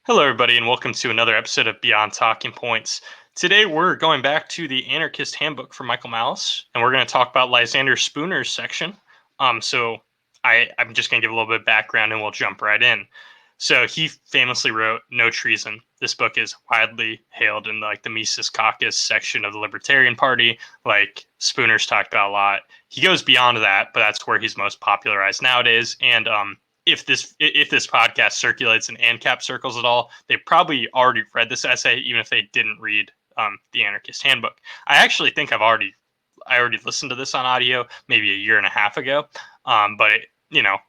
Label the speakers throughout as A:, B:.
A: Hello, everybody, and welcome to another episode of Beyond Talking Points. Today, we're going back to the Anarchist Handbook from Michael Malice, and we're going to talk about Lysander Spooner's section. I'm just going to give a little bit of background, and we'll jump right in. So he famously wrote No Treason. This book is widely hailed in the Mises Caucus section of the Libertarian Party. Like Spooner's talked about a lot. He goes beyond that, but that's where he's most popularized nowadays. And if this podcast circulates in ANCAP circles at all, they probably already read this essay, even if they didn't read the Anarchist Handbook. I actually think I already listened to this on audio maybe a year and a half ago, but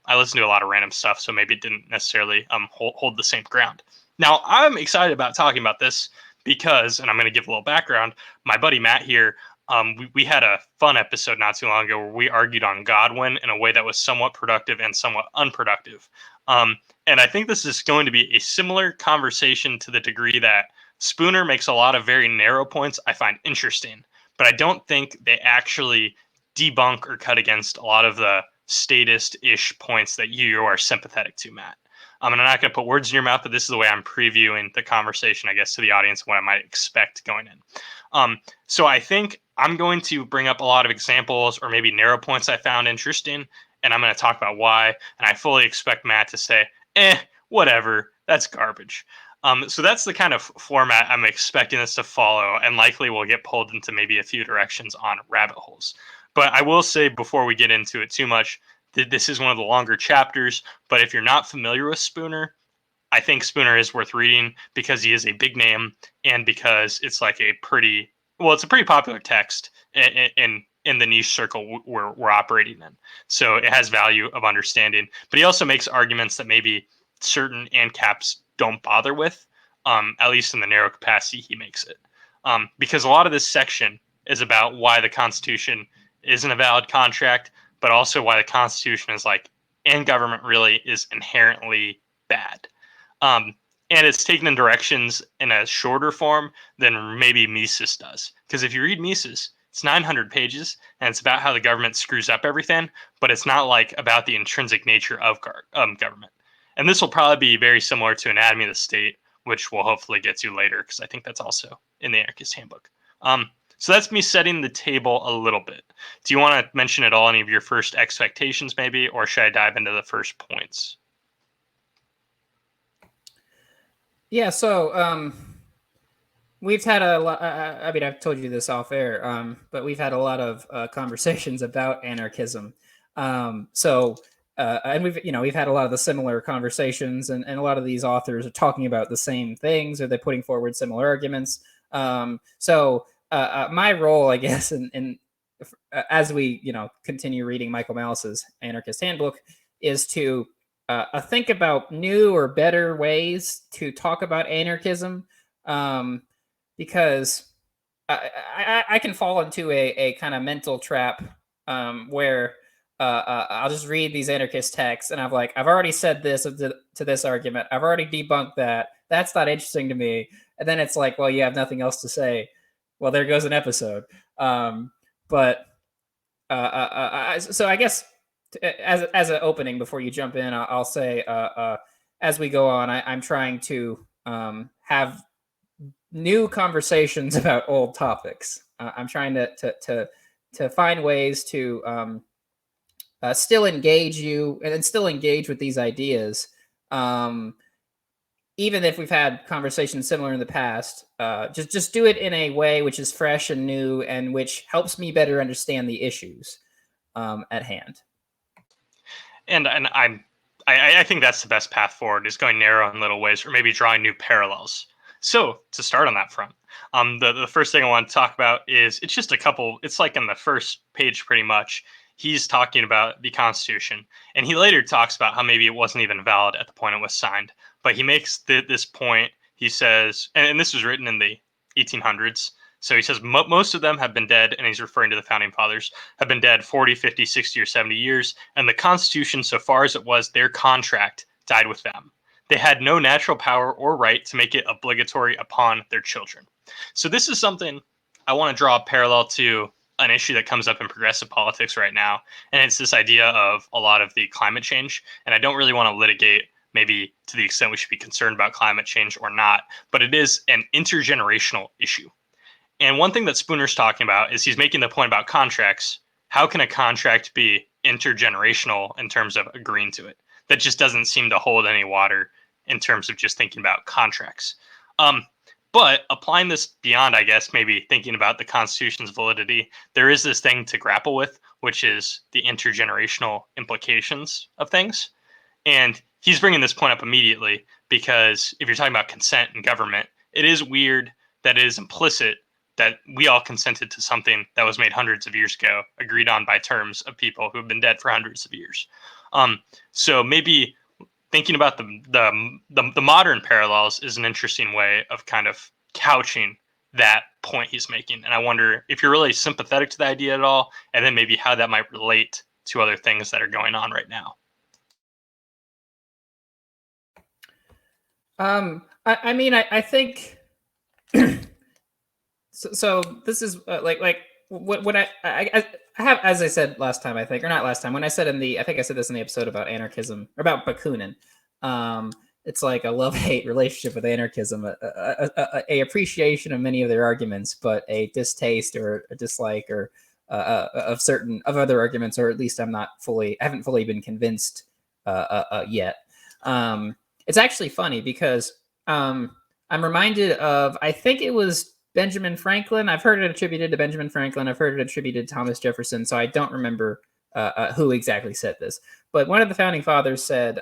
A: I listened to a lot of random stuff, so maybe it didn't necessarily hold the same ground. Now, I'm excited about talking about this because, and I'm going to give a little background, my buddy Matt here, we had a fun episode not too long ago where we argued on Godwin in a way that was somewhat productive and somewhat unproductive. And I think this is going to be a similar conversation to the degree that Spooner makes a lot of very narrow points I find interesting, but I don't think they actually debunk or cut against a lot of the statist-ish points that you are sympathetic to, Matt. And I'm not going to put words in your mouth, but this is the way I'm previewing the conversation, I guess, to the audience, what I might expect going in. So I think I'm going to bring up a lot of examples or maybe narrow points I found interesting, and I'm going to talk about why. And I fully expect Matt to say, whatever, that's garbage. So that's the kind of format I'm expecting this to follow, and likely we'll get pulled into maybe a few directions on rabbit holes. But I will say before we get into it too much, this is one of the longer chapters, but if you're not familiar with Spooner, I think Spooner is worth reading because he is a big name and because it's like it's a pretty popular text in the niche circle we're operating in. So it has value of understanding, but he also makes arguments that maybe certain ANCAPs don't bother with, at least in the narrow capacity he makes it. Because a lot of this section is about why the Constitution isn't a valid contract, but also why the Constitution is and government really is inherently bad. And it's taken in directions in a shorter form than maybe Mises does. Because if you read Mises, it's 900 pages, and it's about how the government screws up everything, but it's not about the intrinsic nature of government. And this will probably be very similar to Anatomy of the State, which we'll hopefully get to later, because I think that's also in the Anarchist Handbook. So that's me setting the table a little bit. Do you want to mention at all any of your first expectations, maybe, or should I dive into the first points?
B: Yeah, so we've had a lot. I've told you this off air, but we've had a lot of conversations about anarchism. And we've had a lot of the similar conversations, and a lot of these authors are talking about the same things, or they're putting forward similar arguments. My role, I guess, in as we continue reading Michael Malice's Anarchist Handbook, is to think about new or better ways to talk about anarchism, because I can fall into a kind of mental trap where I'll just read these anarchist texts and I've already said this to this argument. I've already debunked that. That's not interesting to me. And then it's like, well, you have nothing else to say. Well, there goes an episode. So I guess as an opening before you jump in, I'll say as we go on, I'm trying to have new conversations about old topics. I'm trying to find ways to still engage you and still engage with these ideas, even if we've had conversations similar in the past. Just do it in a way which is fresh and new and which helps me better understand the issues at hand.
A: And I think that's the best path forward, is going narrow in little ways, or maybe drawing new parallels. So to start on that front, the first thing I want to talk about is it's just a couple. It's like in the first page, pretty much. He's talking about the Constitution, and he later talks about how maybe it wasn't even valid at the point it was signed. But he makes this point. He says, and this was written in the 1800s. So he says most of them have been dead, and he's referring to the founding fathers, have been dead 40, 50, 60, or 70 years, and the Constitution, so far as it was their contract, died with them. They had no natural power or right to make it obligatory upon their children. So this is something I want to draw a parallel to an issue that comes up in progressive politics right now, and it's this idea of a lot of the climate change. And I don't really want to litigate maybe to the extent we should be concerned about climate change or not, but it is an intergenerational issue. And one thing that Spooner's talking about is he's making the point about contracts. How can a contract be intergenerational in terms of agreeing to it? That just doesn't seem to hold any water in terms of just thinking about contracts. But applying this beyond, I guess, maybe thinking about the Constitution's validity, there is this thing to grapple with, which is the intergenerational implications of things. And he's bringing this point up immediately because if you're talking about consent in government, it is weird that it is implicit that we all consented to something that was made hundreds of years ago, agreed on by terms of people who have been dead for hundreds of years. So maybe thinking about the modern parallels is an interesting way of kind of couching that point he's making. And I wonder if you're really sympathetic to the idea at all, and then maybe how that might relate to other things that are going on right now.
B: I mean, I think so. This is like what I have, as I said last time, I think, or not last time, when I said I think I said this in the episode about anarchism, or about Bakunin. It's like a love-hate relationship with anarchism, a appreciation of many of their arguments, but a distaste or a dislike or of other arguments, or at least I haven't fully been convinced yet. It's actually funny because I'm reminded of, I think it was Benjamin Franklin. I've heard it attributed to Benjamin Franklin. I've heard it attributed to Thomas Jefferson. So I don't remember who exactly said this. But one of the founding fathers said,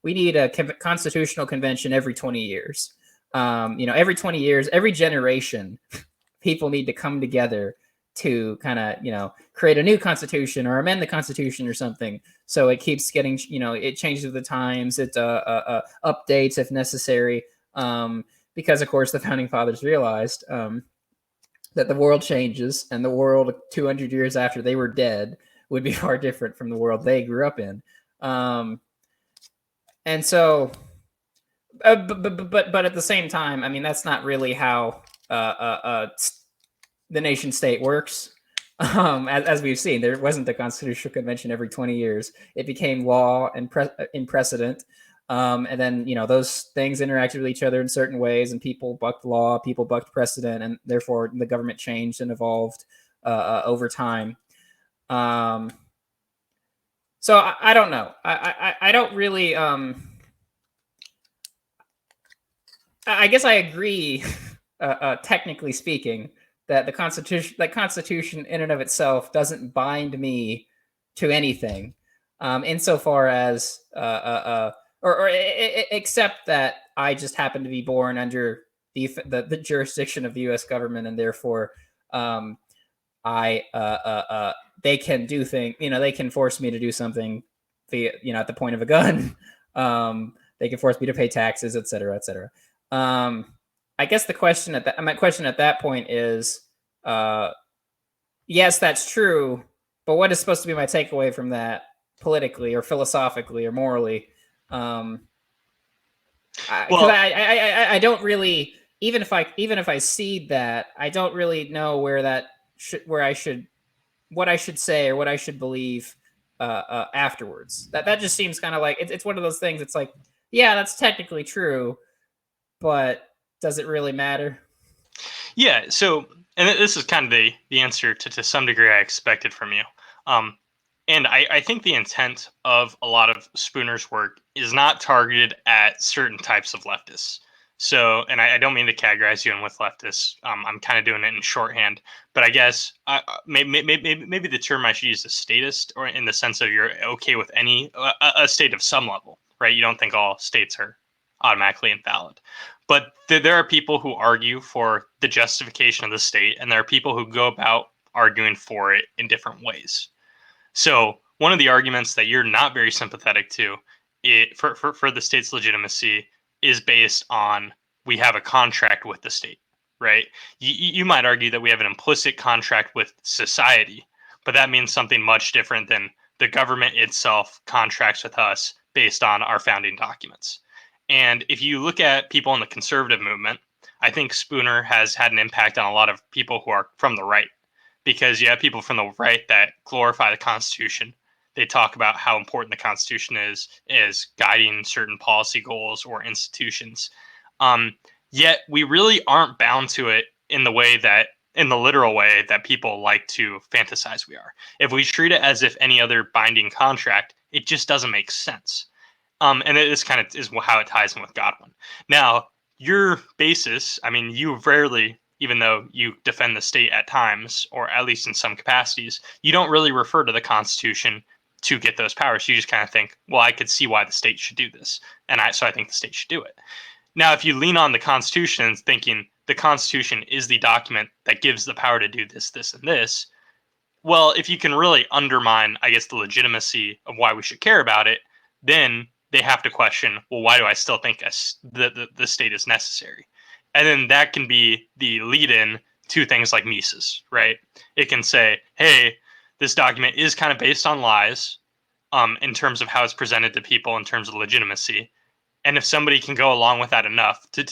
B: we need a constitutional convention every 20 years. Every 20 years, every generation, people need to come together to kind of, create a new constitution or amend the constitution or something. So it keeps getting, it changes with the times. It updates if necessary. Because, of course, the founding fathers realized that the world changes, and the world 200 years after they were dead would be far different from the world they grew up in. And so, but at the same time, I mean, that's not really how the nation state works. As we've seen, there wasn't a constitutional convention every 20 years. It became law and in precedent. And then, those things interacted with each other in certain ways, and people bucked law, people bucked precedent, and therefore the government changed and evolved over time. So I don't know. I don't really. I guess I agree, technically speaking, that the Constitution in and of itself doesn't bind me to anything, insofar as except that I just happen to be born under the jurisdiction of the U.S. government, and therefore, they can do things. They can force me to do something via, at the point of a gun. They can force me to pay taxes, et cetera, et cetera. I guess my question at that point is, yes, that's true, but what is supposed to be my takeaway from that politically or philosophically or morally? I don't really, even if I see that, I don't really know what I should say or what I should believe afterwards. That just seems kind of like it's one of those things. It's like, yeah, that's technically true, but does it really matter?
A: Yeah. So, and this is kind of the answer to some degree I expected from you. And I think the intent of a lot of Spooner's work is not targeted at certain types of leftists. So, and I don't mean to categorize you in with leftists. I'm kind of doing it in shorthand, but I guess maybe the term I should use is statist, or in the sense of you're okay with any a state of some level, right? You don't think all states are automatically invalid, but there are people who argue for the justification of the state, and there are people who go about arguing for it in different ways. So one of the arguments that you're not very sympathetic to for the state's legitimacy is based on we have a contract with the state, right? You might argue that we have an implicit contract with society, but that means something much different than the government itself contracts with us based on our founding documents. And if you look at people in the conservative movement, I think Spooner has had an impact on a lot of people who are from the right, because you have people from the right that glorify the Constitution. They talk about how important the Constitution is guiding certain policy goals or institutions. Yet we really aren't bound to it in the literal way that people like to fantasize we are. If we treat it as if any other binding contract, it just doesn't make sense. And it is kind of is how it ties in with Godwin. Now, your basis, I mean, you rarely, even though you defend the state at times, or at least in some capacities, you don't really refer to the Constitution to get those powers. You just kind of think, well, I could see why the state should do this, so I think the state should do it. Now, if you lean on the Constitution, thinking the Constitution is the document that gives the power to do this, this, and this, well, if you can really undermine, I guess, the legitimacy of why we should care about it, then they have to question, well, why do I still think the state is necessary? And then that can be the lead-in to things like Mises, right? It can say, hey, this document is kind of based on lies in terms of how it's presented to people in terms of legitimacy. And if somebody can go along with that enough to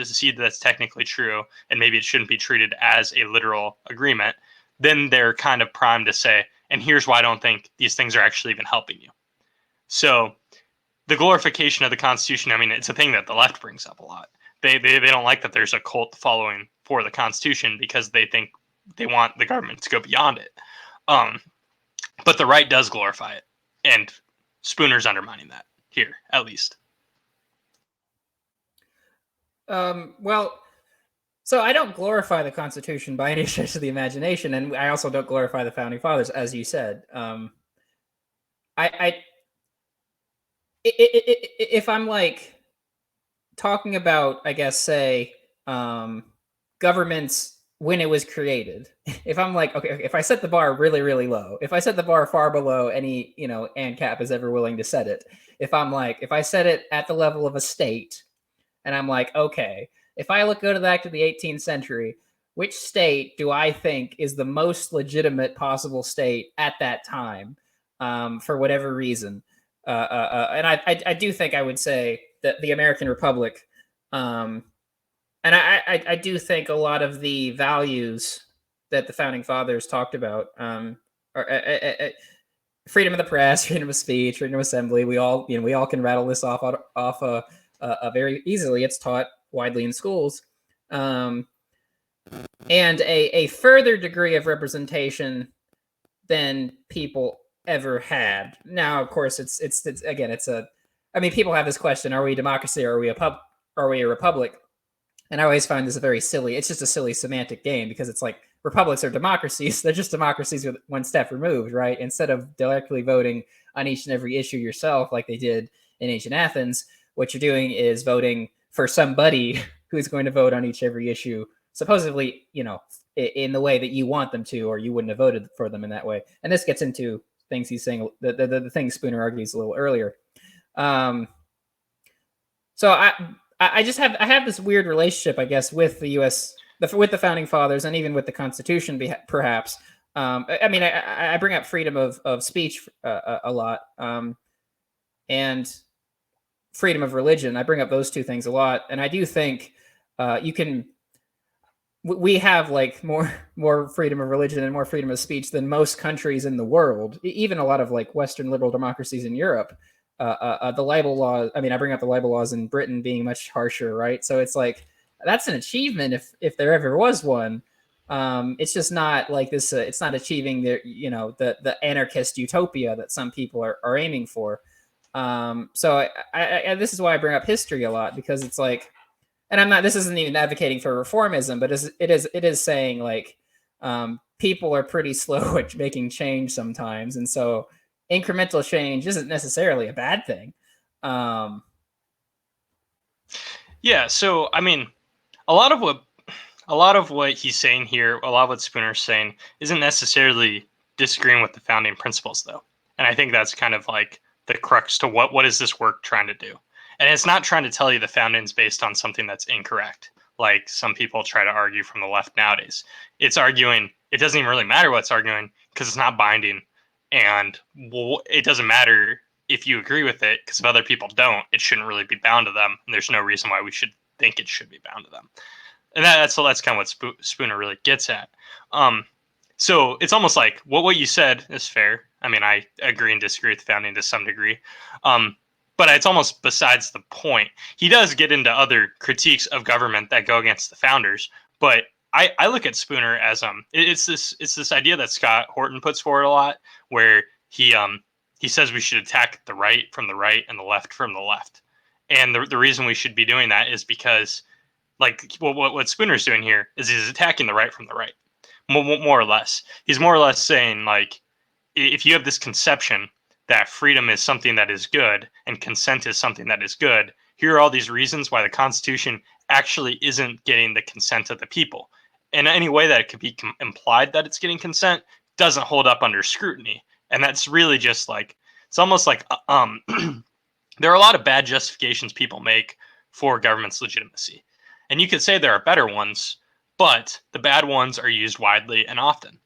A: see that that's technically true, and maybe it shouldn't be treated as a literal agreement, then they're kind of primed to say, and here's why I don't think these things are actually even helping you. So the glorification of the Constitution, I mean, it's a thing that the left brings up a lot. They don't like that there's a cult following for the Constitution because they think they want the government to go beyond it. But the right does glorify it, and Spooner's undermining that here, at least.
B: Well, so I don't glorify the Constitution by any stretch of the imagination, and I also don't glorify the Founding Fathers, as you said. If I'm like talking about, I guess, say, governments when it was created, if I'm like, okay, if I set the bar really, really low, if I set the bar far below any, ANCAP is ever willing to set it, if I set it at the level of a state, and I'm like, okay, if I go back to the 18th century, which state do I think is the most legitimate possible state at that time, for whatever reason? And I do think I would say that the American Republic, and I do think a lot of the values that the Founding Fathers talked about are freedom of the press, freedom of speech, freedom of assembly. We all can rattle this off very easily. It's taught widely in schools, and a further degree of representation than people ever had. Now, of course, it's I mean, people have this question: are we a democracy or are we a republic? And I always find this it's just a silly semantic game, because it's like republics are democracies. They're just democracies with one step removed, right? Instead of directly voting on each and every issue yourself, like they did in ancient Athens, what you're doing is voting for somebody who's going to vote on each every issue, supposedly, in the way that you want them to, or you wouldn't have voted for them in that way. And this gets into things he's saying, the things Spooner argues a little earlier. So I have this weird relationship, I guess, with the U.S., with the Founding Fathers, and even with the Constitution, perhaps. I mean, I bring up freedom of speech a lot, and freedom of religion. I bring up those two things a lot, and I do think we have like more freedom of religion and more freedom of speech than most countries in the world, even a lot of like Western liberal democracies in Europe. The libel law, I mean, I bring up the libel laws in Britain being much harsher, right? So it's like, that's an achievement if there ever was one. It's just not like this. It's not achieving the anarchist utopia that some people are aiming for. So I this is why I bring up history a lot, because it's like, and this isn't even advocating for reformism, but it is saying like, people are pretty slow at making change sometimes, and so incremental change isn't necessarily a bad thing.
A: Yeah, so I mean, a lot of what he's saying here, a lot of what Spooner's saying, isn't necessarily disagreeing with the founding principles, though. And I think that's kind of like the crux to what is this work trying to do. And it's not trying to tell you the founding's based on something that's incorrect, like some people try to argue from the left nowadays. It's arguing it doesn't even really matter what it's arguing, because it's not binding. And it doesn't matter if you agree with it, because if other people don't, it shouldn't really be bound to them. And there's no reason why we should think it should be bound to them. And that's kind of what Spooner really gets at. So it's almost like what you said is fair. I mean, I agree and disagree with the founding to some degree. But it's almost besides the point. He does get into other critiques of government that go against the founders, but I look at Spooner as it's this idea that Scott Horton puts forward a lot, where he says we should attack the right from the right and the left from the left, and the reason we should be doing that is because like what Spooner's doing here is he's attacking the right from the right, more or less. He's more or less saying like if you have this conception that freedom is something that is good and consent is something that is good, here are all these reasons why the Constitution actually isn't getting the consent of the people. And any way that it could be implied that it's getting consent doesn't hold up under scrutiny. And that's really just like, it's almost like there are a lot of bad justifications people make for government's legitimacy. And you could say there are better ones, but the bad ones are used widely and often.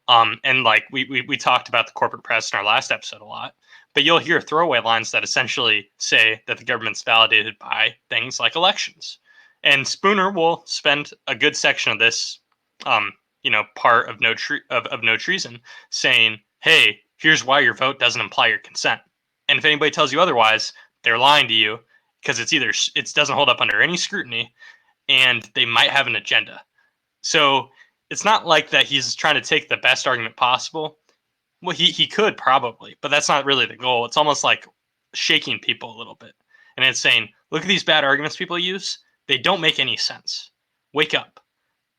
A: And like we talked about the corporate press in our last episode a lot, but you'll hear throwaway lines that essentially say that the government's validated by things like elections. And Spooner will spend a good section of this, part of no treason, saying, "Hey, here's why your vote doesn't imply your consent." And if anybody tells you otherwise, they're lying to you because it doesn't hold up under any scrutiny, and they might have an agenda. So it's not like that he's trying to take the best argument possible. Well, he could probably, but that's not really the goal. It's almost like shaking people a little bit. And it's saying, look at these bad arguments people use. They don't make any sense. Wake up.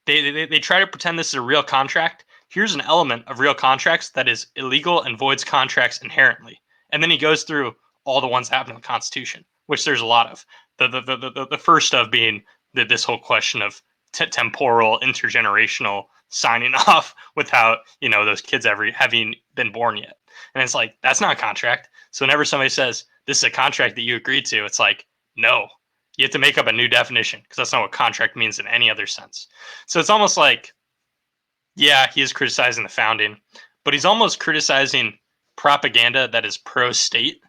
A: They try to pretend this is a real contract. Here's an element of real contracts that is illegal and voids contracts inherently. And then he goes through all the ones that happen in the Constitution, which there's a lot of. The first of being this whole question of temporal, intergenerational signing off without those kids ever having been born yet. And it's like, that's not a contract. So whenever somebody says this is a contract that you agreed to, it's like, no, you have to make up a new definition because that's not what contract means in any other sense. So it's almost like, yeah, he is criticizing the founding, but he's almost criticizing propaganda that is pro-state,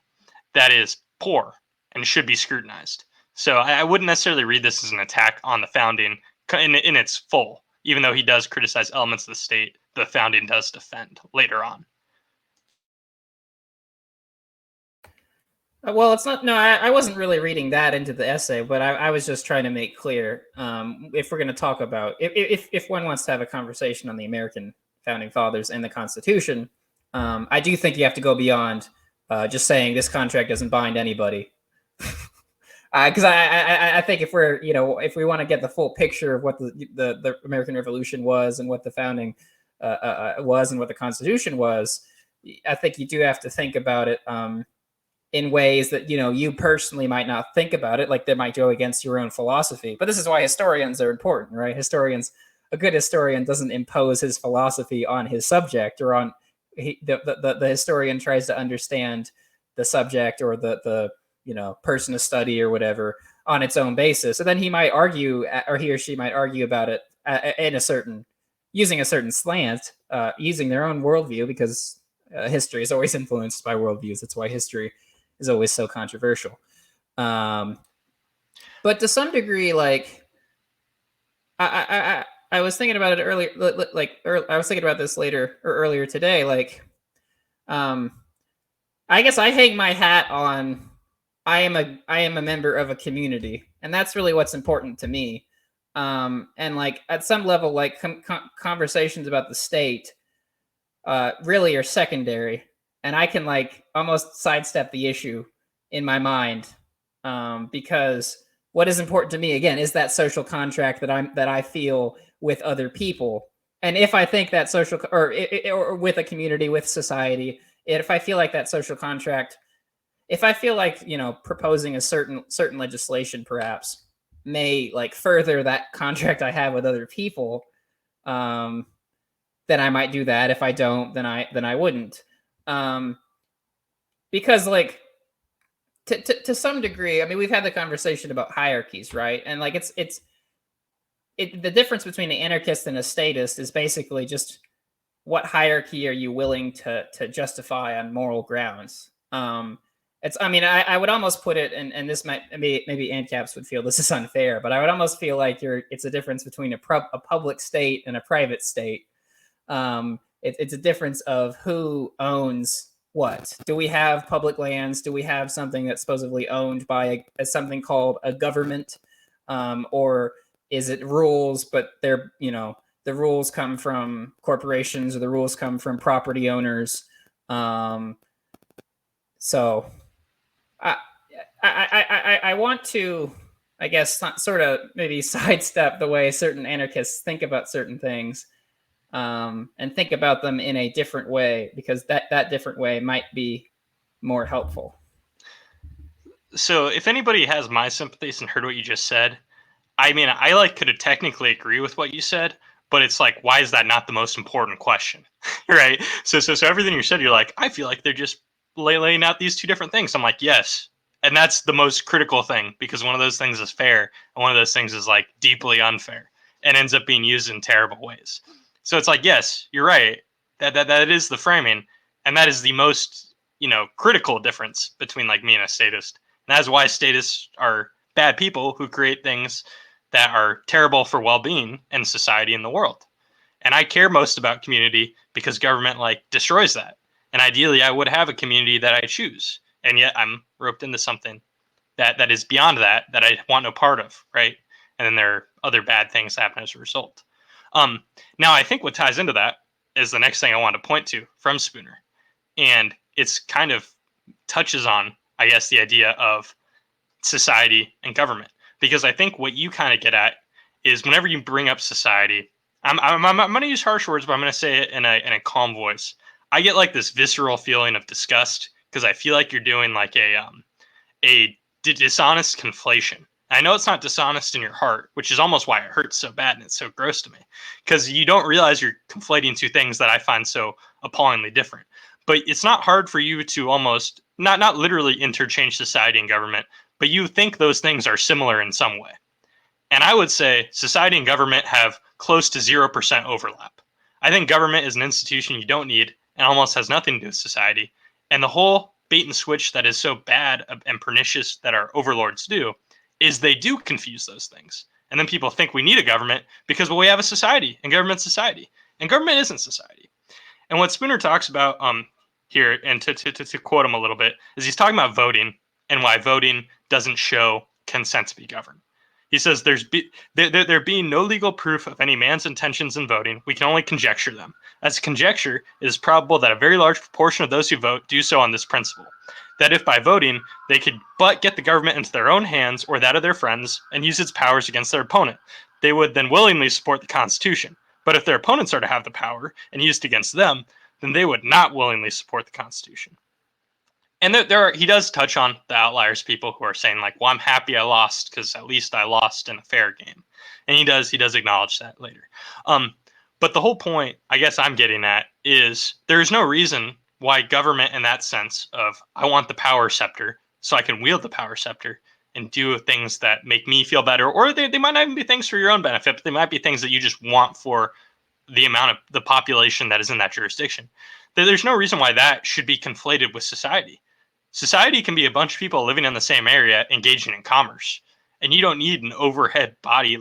A: that is poor and should be scrutinized. So I wouldn't necessarily read this as an attack on the founding in its full, even though he does criticize elements of the state the founding does defend later on.
B: Well, it's not. No, I wasn't really reading that into the essay, but I was just trying to make clear if we're going to talk about if one wants to have a conversation on the American founding fathers and the Constitution, I do think you have to go beyond just saying this contract doesn't bind anybody. Because I think if we want to get the full picture of what the American Revolution was and what the founding was and what the Constitution was, I think you do have to think about it in ways that you personally might not think about it, like they might go against your own philosophy. But this is why historians are important, right? A good historian doesn't impose his philosophy on his subject, or on the historian tries to understand the subject or the person to study or whatever on its own basis. And then he might argue, or he or she might argue about it using a certain slant, using their own worldview, because history is always influenced by worldviews. That's why history is always so controversial. But to some degree, like I was thinking about it earlier, I was thinking about this earlier today. Like, I guess I hang my hat on I am a member of a community, and that's really what's important to me. And like at some level, like conversations about the state really are secondary, and I can like almost sidestep the issue in my mind because what is important to me again is that social contract that I feel with other people. And if I think that social or with a community, with society, if I feel like that social contract, if I feel like proposing a certain legislation perhaps may like further that contract I have with other people, then I might do that. If I don't, then I wouldn't. Because like to some degree, I mean, we've had the conversation about hierarchies, right? And like the difference between an anarchist and a statist is basically just what hierarchy are you willing to justify on moral grounds. I would almost put it, and this might maybe ANCAPs would feel this is unfair, but I would almost feel like it's a difference between a public state and a private state. It's a difference of who owns what. Do we have public lands? Do we have something that's supposedly owned by something called a government, or is it rules? But they're the rules come from corporations or the rules come from property owners. So I want to, I guess, sort of maybe sidestep the way certain anarchists think about certain things, and think about them in a different way, because that different way might be more helpful.
A: So if anybody has my sympathies and heard what you just said, I mean, I could technically agree with what you said, but it's like, why is that not the most important question, right? So everything you said, you're like, I feel like they're just laying out these two different things. I'm like, yes, and that's the most critical thing, because one of those things is fair, and one of those things is like deeply unfair, and ends up being used in terrible ways. So it's like, yes, you're right. That is the framing, and that is the most critical difference between like me and a statist. And that's why statists are bad people who create things that are terrible for well-being and society in the world. And I care most about community because government destroys that. And ideally I would have a community that I choose. And yet I'm roped into something that is beyond that I want no part of, right? And then there are other bad things that happen as a result. Now I think what ties into that is the next thing I want to point to from Spooner. And it's kind of touches on, I guess, the idea of society and government, because I think what you kind of get at is whenever you bring up society, I'm going to use harsh words, but I'm going to say it in a calm voice. I get like this visceral feeling of disgust because I feel like you're doing like a dishonest conflation. I know it's not dishonest in your heart, which is almost why it hurts so bad and it's so gross to me, because you don't realize you're conflating two things that I find so appallingly different. But it's not hard for you to almost not literally interchange society and government, but you think those things are similar in some way. And I would say society and government have close to 0% overlap. I think government is an institution you don't need and almost has nothing to do with society. And the whole bait and switch that is so bad and pernicious that our overlords do is they do confuse those things. And then people think we need a government because, well, we have a society, and government's society. And government isn't society. And what Spooner talks about here, and to quote him a little bit, is he's talking about voting and why voting doesn't show consent to be governed. He says there being no legal proof of any man's intentions in voting, we can only conjecture them. As conjecture, it is probable that a very large proportion of those who vote do so on this principle. That if by voting, they could but get the government into their own hands or that of their friends and use its powers against their opponent, they would then willingly support the Constitution. But if their opponents are to have the power and used against them, then they would not willingly support the Constitution. And he does touch on the outliers, people who are saying like, well, I'm happy I lost because at least I lost in a fair game. And he does acknowledge that later. But the whole point I guess I'm getting at is there's no reason why government, in that sense of I want the power scepter so I can wield the power scepter and do things that make me feel better, or they might not even be things for your own benefit, but they might be things that you just want for the amount of the population that is in that jurisdiction. There's no reason why that should be conflated with society. Society can be a bunch of people living in the same area engaging in commerce, and you don't need an overhead body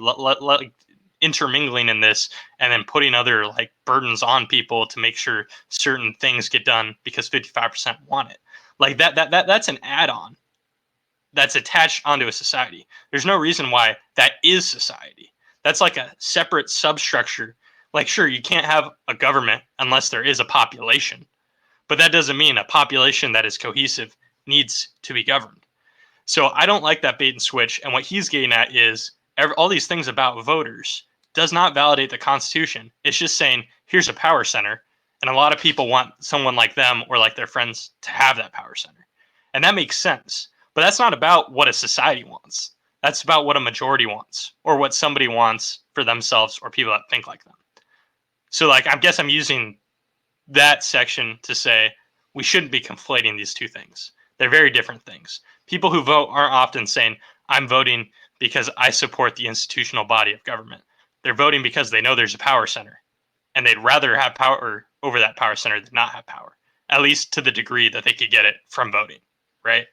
A: intermingling in this and then putting other like burdens on people to make sure certain things get done because 55% want it. Like that's an add-on that's attached onto a society. There's no reason why that is society. That's like a separate substructure. Like, sure, you can't have a government unless there is a population, but that doesn't mean a population that is cohesive needs to be governed. So I don't like that bait and switch. And what he's getting at is all these things about voters does not validate the Constitution. It's just saying, here's a power center. And a lot of people want someone like them or like their friends to have that power center. And that makes sense. But that's not about what a society wants. That's about what a majority wants or what somebody wants for themselves or people that think like them. So like, I guess I'm using that section to say we shouldn't be conflating these two things. They're very different things. People who vote aren't often saying, I'm voting because I support the institutional body of government. They're voting because they know there's a power center and they'd rather have power over that power center than not have power, at least to the degree that they could get it from voting, right?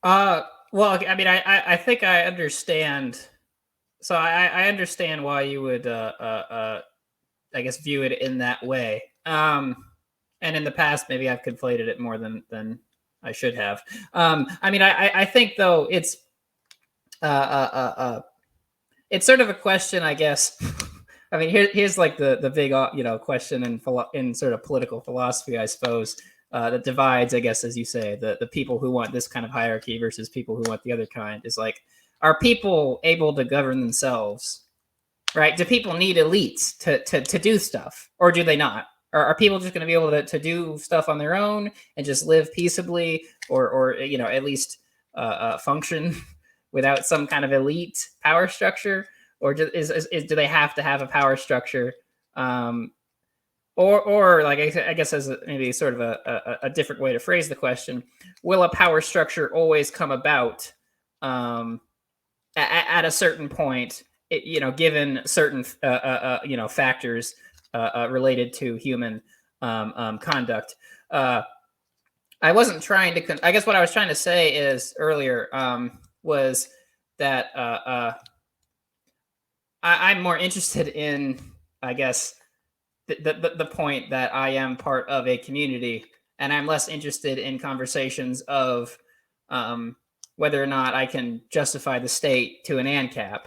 B: Well, I mean, I think I understand so I understand why you would I guess view it in that way. And in the past, maybe I've conflated it more than I should have. I mean, I think though it's sort of a question, I guess. I mean, here's like the big question in sort of political philosophy, I suppose, that divides, I guess, as you say, the people who want this kind of hierarchy versus people who want the other kind is like, are people able to govern themselves? Right? Do people need elites to do stuff, or do they not? Are people just going to be able to do stuff on their own and just live peaceably, or at least function without some kind of elite power structure, or do they have to have a power structure? Or like I guess as maybe sort of a different way to phrase the question, will a power structure always come about at a certain point? Given certain factors related to human conduct. I wasn't trying to. I guess what I was trying to say is earlier was that I'm more interested in, I guess, the point that I am part of a community, and I'm less interested in conversations of whether or not I can justify the state to an ANCAP.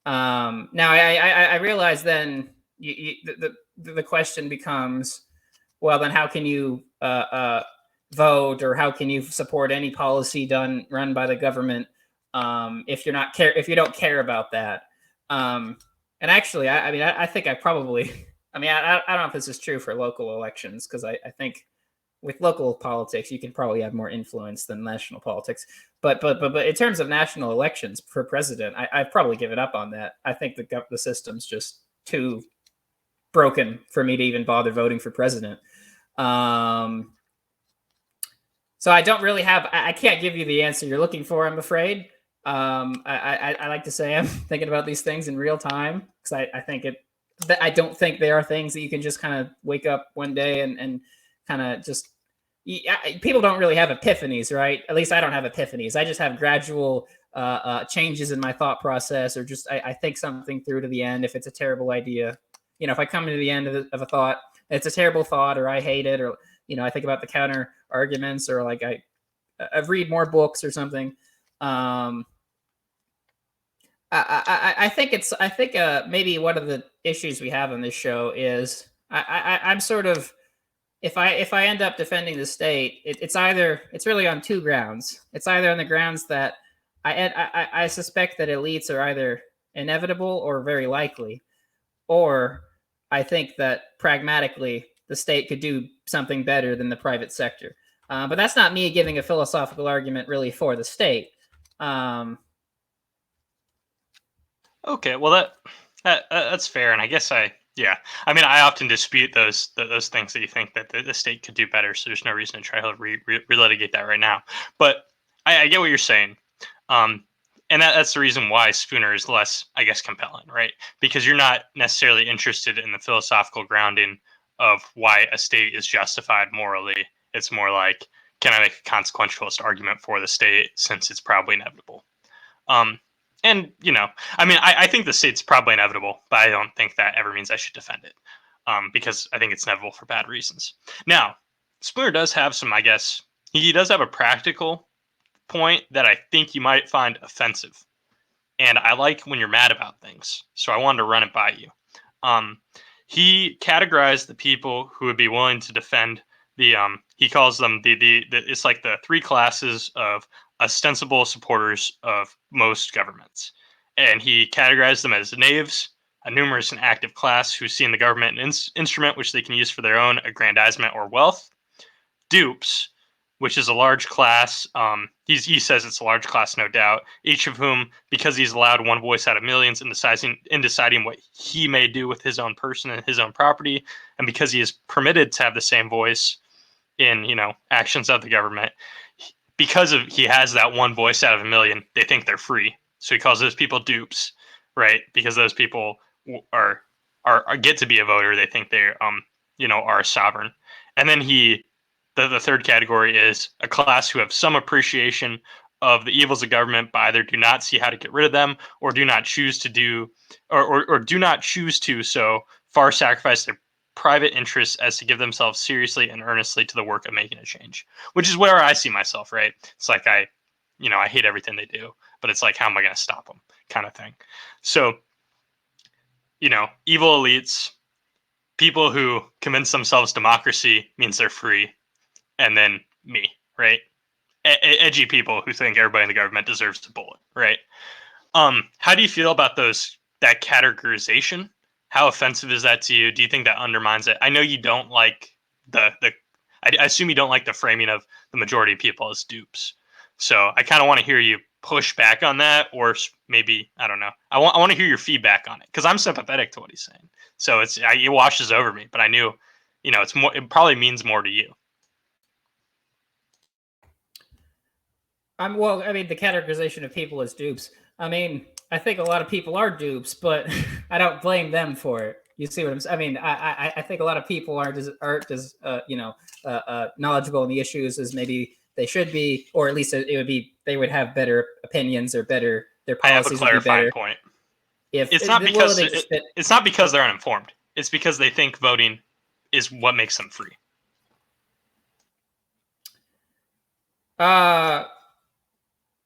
B: Now, I realize then the question becomes, well, then how can you vote, or how can you support any policy run by the government if you don't care about that? And actually, I mean, I think I probably, I mean, I don't know if this is true for local elections, because I think with local politics, you can probably have more influence than national politics. But in terms of national elections for president, I've probably given up on that. I think the system's just too broken for me to even bother voting for president. So I don't really have. I can't give you the answer you're looking for, I'm afraid. I like to say I'm thinking about these things in real time, because I don't think they are things that you can just kind of wake up one day and kind of just. People don't really have epiphanies, right? At least I don't have epiphanies. I just have gradual changes in my thought process, or just I think something through to the end. If it's a terrible idea, if I come to the end of a thought, it's a terrible thought, or I hate it, or I think about the counter arguments, or like I read more books or something. I think maybe one of the issues we have on this show is I'm sort of. If I end up defending the state, it's really on two grounds. It's either on the grounds that I suspect that elites are either inevitable or very likely, or I think that pragmatically the state could do something better than the private sector. But that's not me giving a philosophical argument really for the state.
A: Okay, well that's fair, and I guess yeah. I mean, I often dispute those things that you think that the state could do better. So there's no reason to try to relitigate that right now. But I get what you're saying, and that's the reason why Spooner is less, I guess, compelling, right? Because you're not necessarily interested in the philosophical grounding of why a state is justified morally. It's more like, can I make a consequentialist argument for the state since it's probably inevitable? And, I mean, I think the state's probably inevitable, but I don't think that ever means I should defend it, because I think it's inevitable for bad reasons. Now, Spooner does have some, I guess, he does have a practical point that I think you might find offensive. And I like when you're mad about things, so I wanted to run it by you. He categorized the people who would be willing to defend he calls them it's like the three classes of ostensible supporters of most governments. And he categorized them as knaves, a numerous and active class who see in the government an instrument which they can use for their own aggrandizement or wealth. Dupes, which is a large class. He says it's a large class, no doubt, each of whom, because he's allowed one voice out of millions in deciding what he may do with his own person and his own property, and because he is permitted to have the same voice in actions of the government, because he has that one voice out of a million, they think they're free. So he calls those people dupes, right? Because those people are get to be a voter. They think they are sovereign. And then the third category is a class who have some appreciation of the evils of government, but either do not see how to get rid of them or do not choose to do or do not choose to so far sacrifice their private interests as to give themselves seriously and earnestly to the work of making a change, which is where I see myself, right? It's like I hate everything they do, but it's like, how am I going to stop them kind of thing. So, evil elites, people who convince themselves democracy means they're free, and then me, right? Edgy people who think everybody in the government deserves a bullet, right? How do you feel about that categorization? How offensive is that to you? Do you think that undermines it? I know you don't like I assume you don't like the framing of the majority of people as dupes. So I kind of want to hear you push back on that, or maybe, I don't know. I want to hear your feedback on it, because I'm sympathetic to what he's saying. So it washes over me, but I knew, it's more. It probably means more to you.
B: Well, I mean, the categorization of people as dupes. I mean, I think a lot of people are dupes, but I don't blame them for it. You see what I'm saying? I mean, I think a lot of people aren't as knowledgeable in the issues as maybe they should be, or at least they would have better opinions, or their policies would be better.
A: Point.
B: It's
A: not because they're uninformed. It's because they think voting is what makes them free.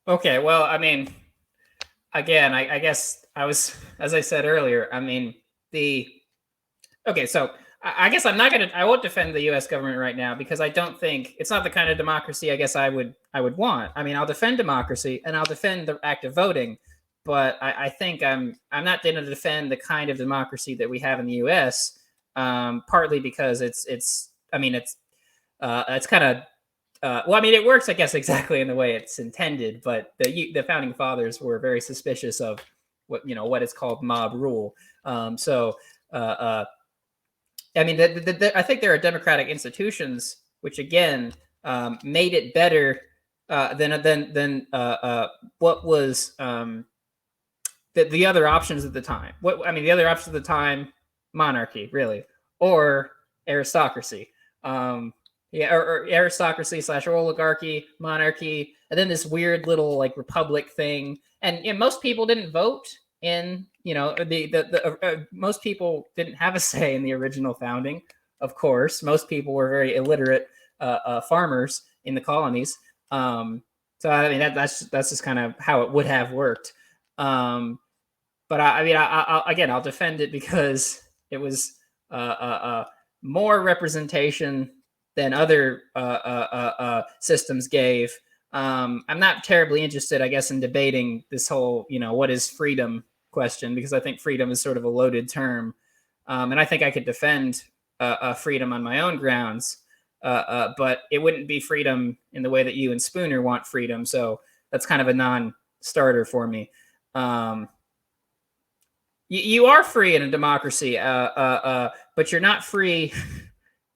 B: Okay, well, I mean, again, I guess as I said earlier, I mean, so I guess I won't defend the U.S. government right now, because I don't think it's not the kind of democracy I guess I would want. I mean, I'll defend democracy and I'll defend the act of voting, but I think I'm not going to defend the kind of democracy that we have in the U.S. Partly because it's kind of well, I mean, it works, I guess, exactly in the way it's intended, but the founding fathers were very suspicious of what is called mob rule. I mean, I think there are democratic institutions which, again, made it better than what was the other options at the time. The other options at the time: monarchy, really, or aristocracy. Or aristocracy / oligarchy, monarchy, and then this weird little like republic thing. And most people didn't vote in, most people didn't have a say in the original founding. Of course, most people were very illiterate farmers in the colonies. So I mean, that's just kind of how it would have worked. But I'll defend it because it was more representation than other systems gave. I'm not terribly interested, I guess, in debating this whole, what is freedom question, because I think freedom is sort of a loaded term. And I think I could defend freedom on my own grounds, but it wouldn't be freedom in the way that you and Spooner want freedom. So that's kind of a non-starter for me. You are free in a democracy, but you're not free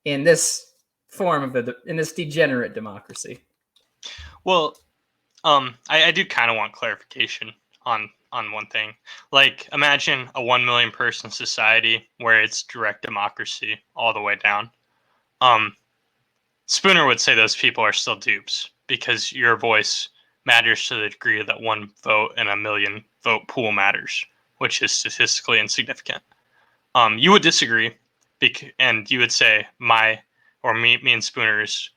B: in this form in this degenerate democracy.
A: Well, I do kind of want clarification on one thing. Like, imagine a 1 million person society where it's direct democracy all the way down. Spooner would say those people are still dupes, because your voice matters to the degree that one vote in a million vote pool matters, which is statistically insignificant. You would disagree, and you would say me and Spooner's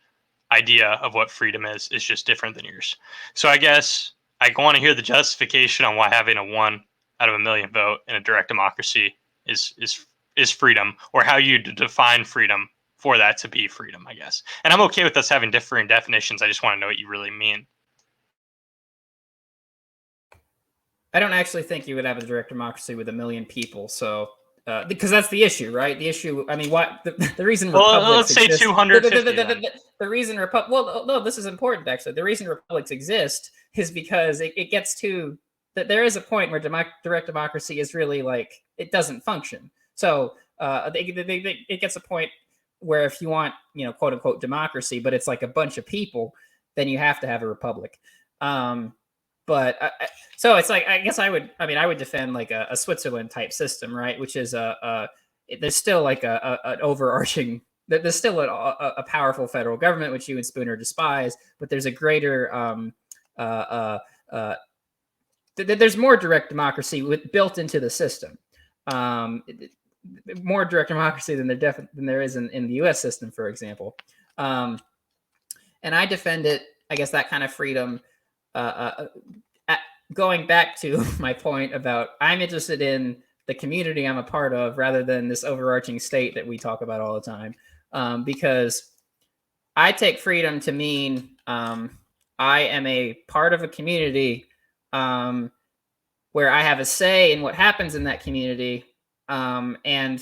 A: idea of what freedom is just different than yours. So I guess I want to hear the justification on why having a 1 out of a million vote in a direct democracy is freedom, or how you define freedom for that to be freedom, I guess. And I'm okay with us having different definitions. I just want to know what you really mean.
B: I don't actually think you would have a direct democracy with 1 million people. So because that's the issue, right? The issue. I mean, what the reason?
A: Well, let's say 250.
B: The reason no, this is important actually. The reason republics exist is because it gets to that there is a point where direct democracy is really like it doesn't function. So it gets a point where if you want, quote unquote democracy, but it's like a bunch of people, then you have to have a republic. But so it's like, I guess I would defend like a Switzerland type system, right? Which is there's still like an overarching, there's still a powerful federal government, which you and Spooner despise, but there's a greater there's more direct democracy built into the system. More direct democracy than there is in the U.S. system, for example. And I defend it. I guess that kind of freedom. Going back to my point about I'm interested in the community I'm a part of rather than this overarching state that we talk about all the time, because I take freedom to mean I am a part of a community where I have a say in what happens in that community. And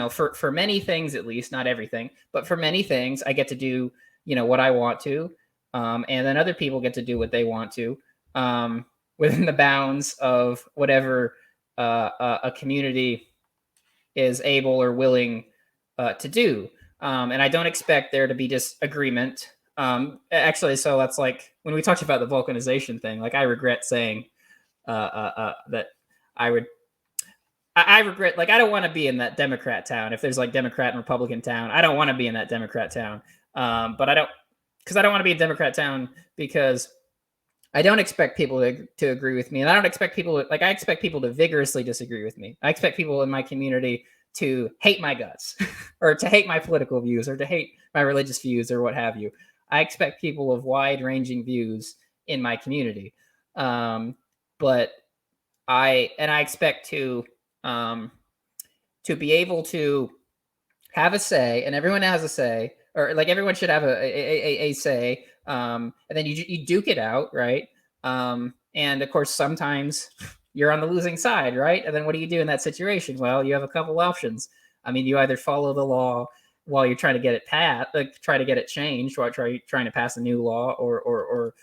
B: for many things, at least, not everything, but for many things, I get to do what I want to, and then other people get to do what they want to, within the bounds of whatever a community is able or willing to do. And I don't expect there to be disagreement. Actually, so that's like when we talked about the Vulcanization thing. Like, I regret saying that I regret, like, I don't want to be in that Democrat town. If there's like Democrat and Republican town, I don't want to be in that Democrat town. But I don't want to be in Democrat town because I don't expect people to agree with me. And I don't expect people I expect people to vigorously disagree with me. I expect people in my community to hate my guts or to hate my political views or to hate my religious views or what have you. I expect people of wide ranging views in my community. But I expect to be able to have a say, and everyone has a say, or like everyone should have a say. And then you duke it out, right? And of course, sometimes you're on the losing side, right? And then what do you do in that situation? Well, you have a couple options. I mean, you either follow the law while you're trying to get it passed, try to get it changed, while trying to pass a new law, or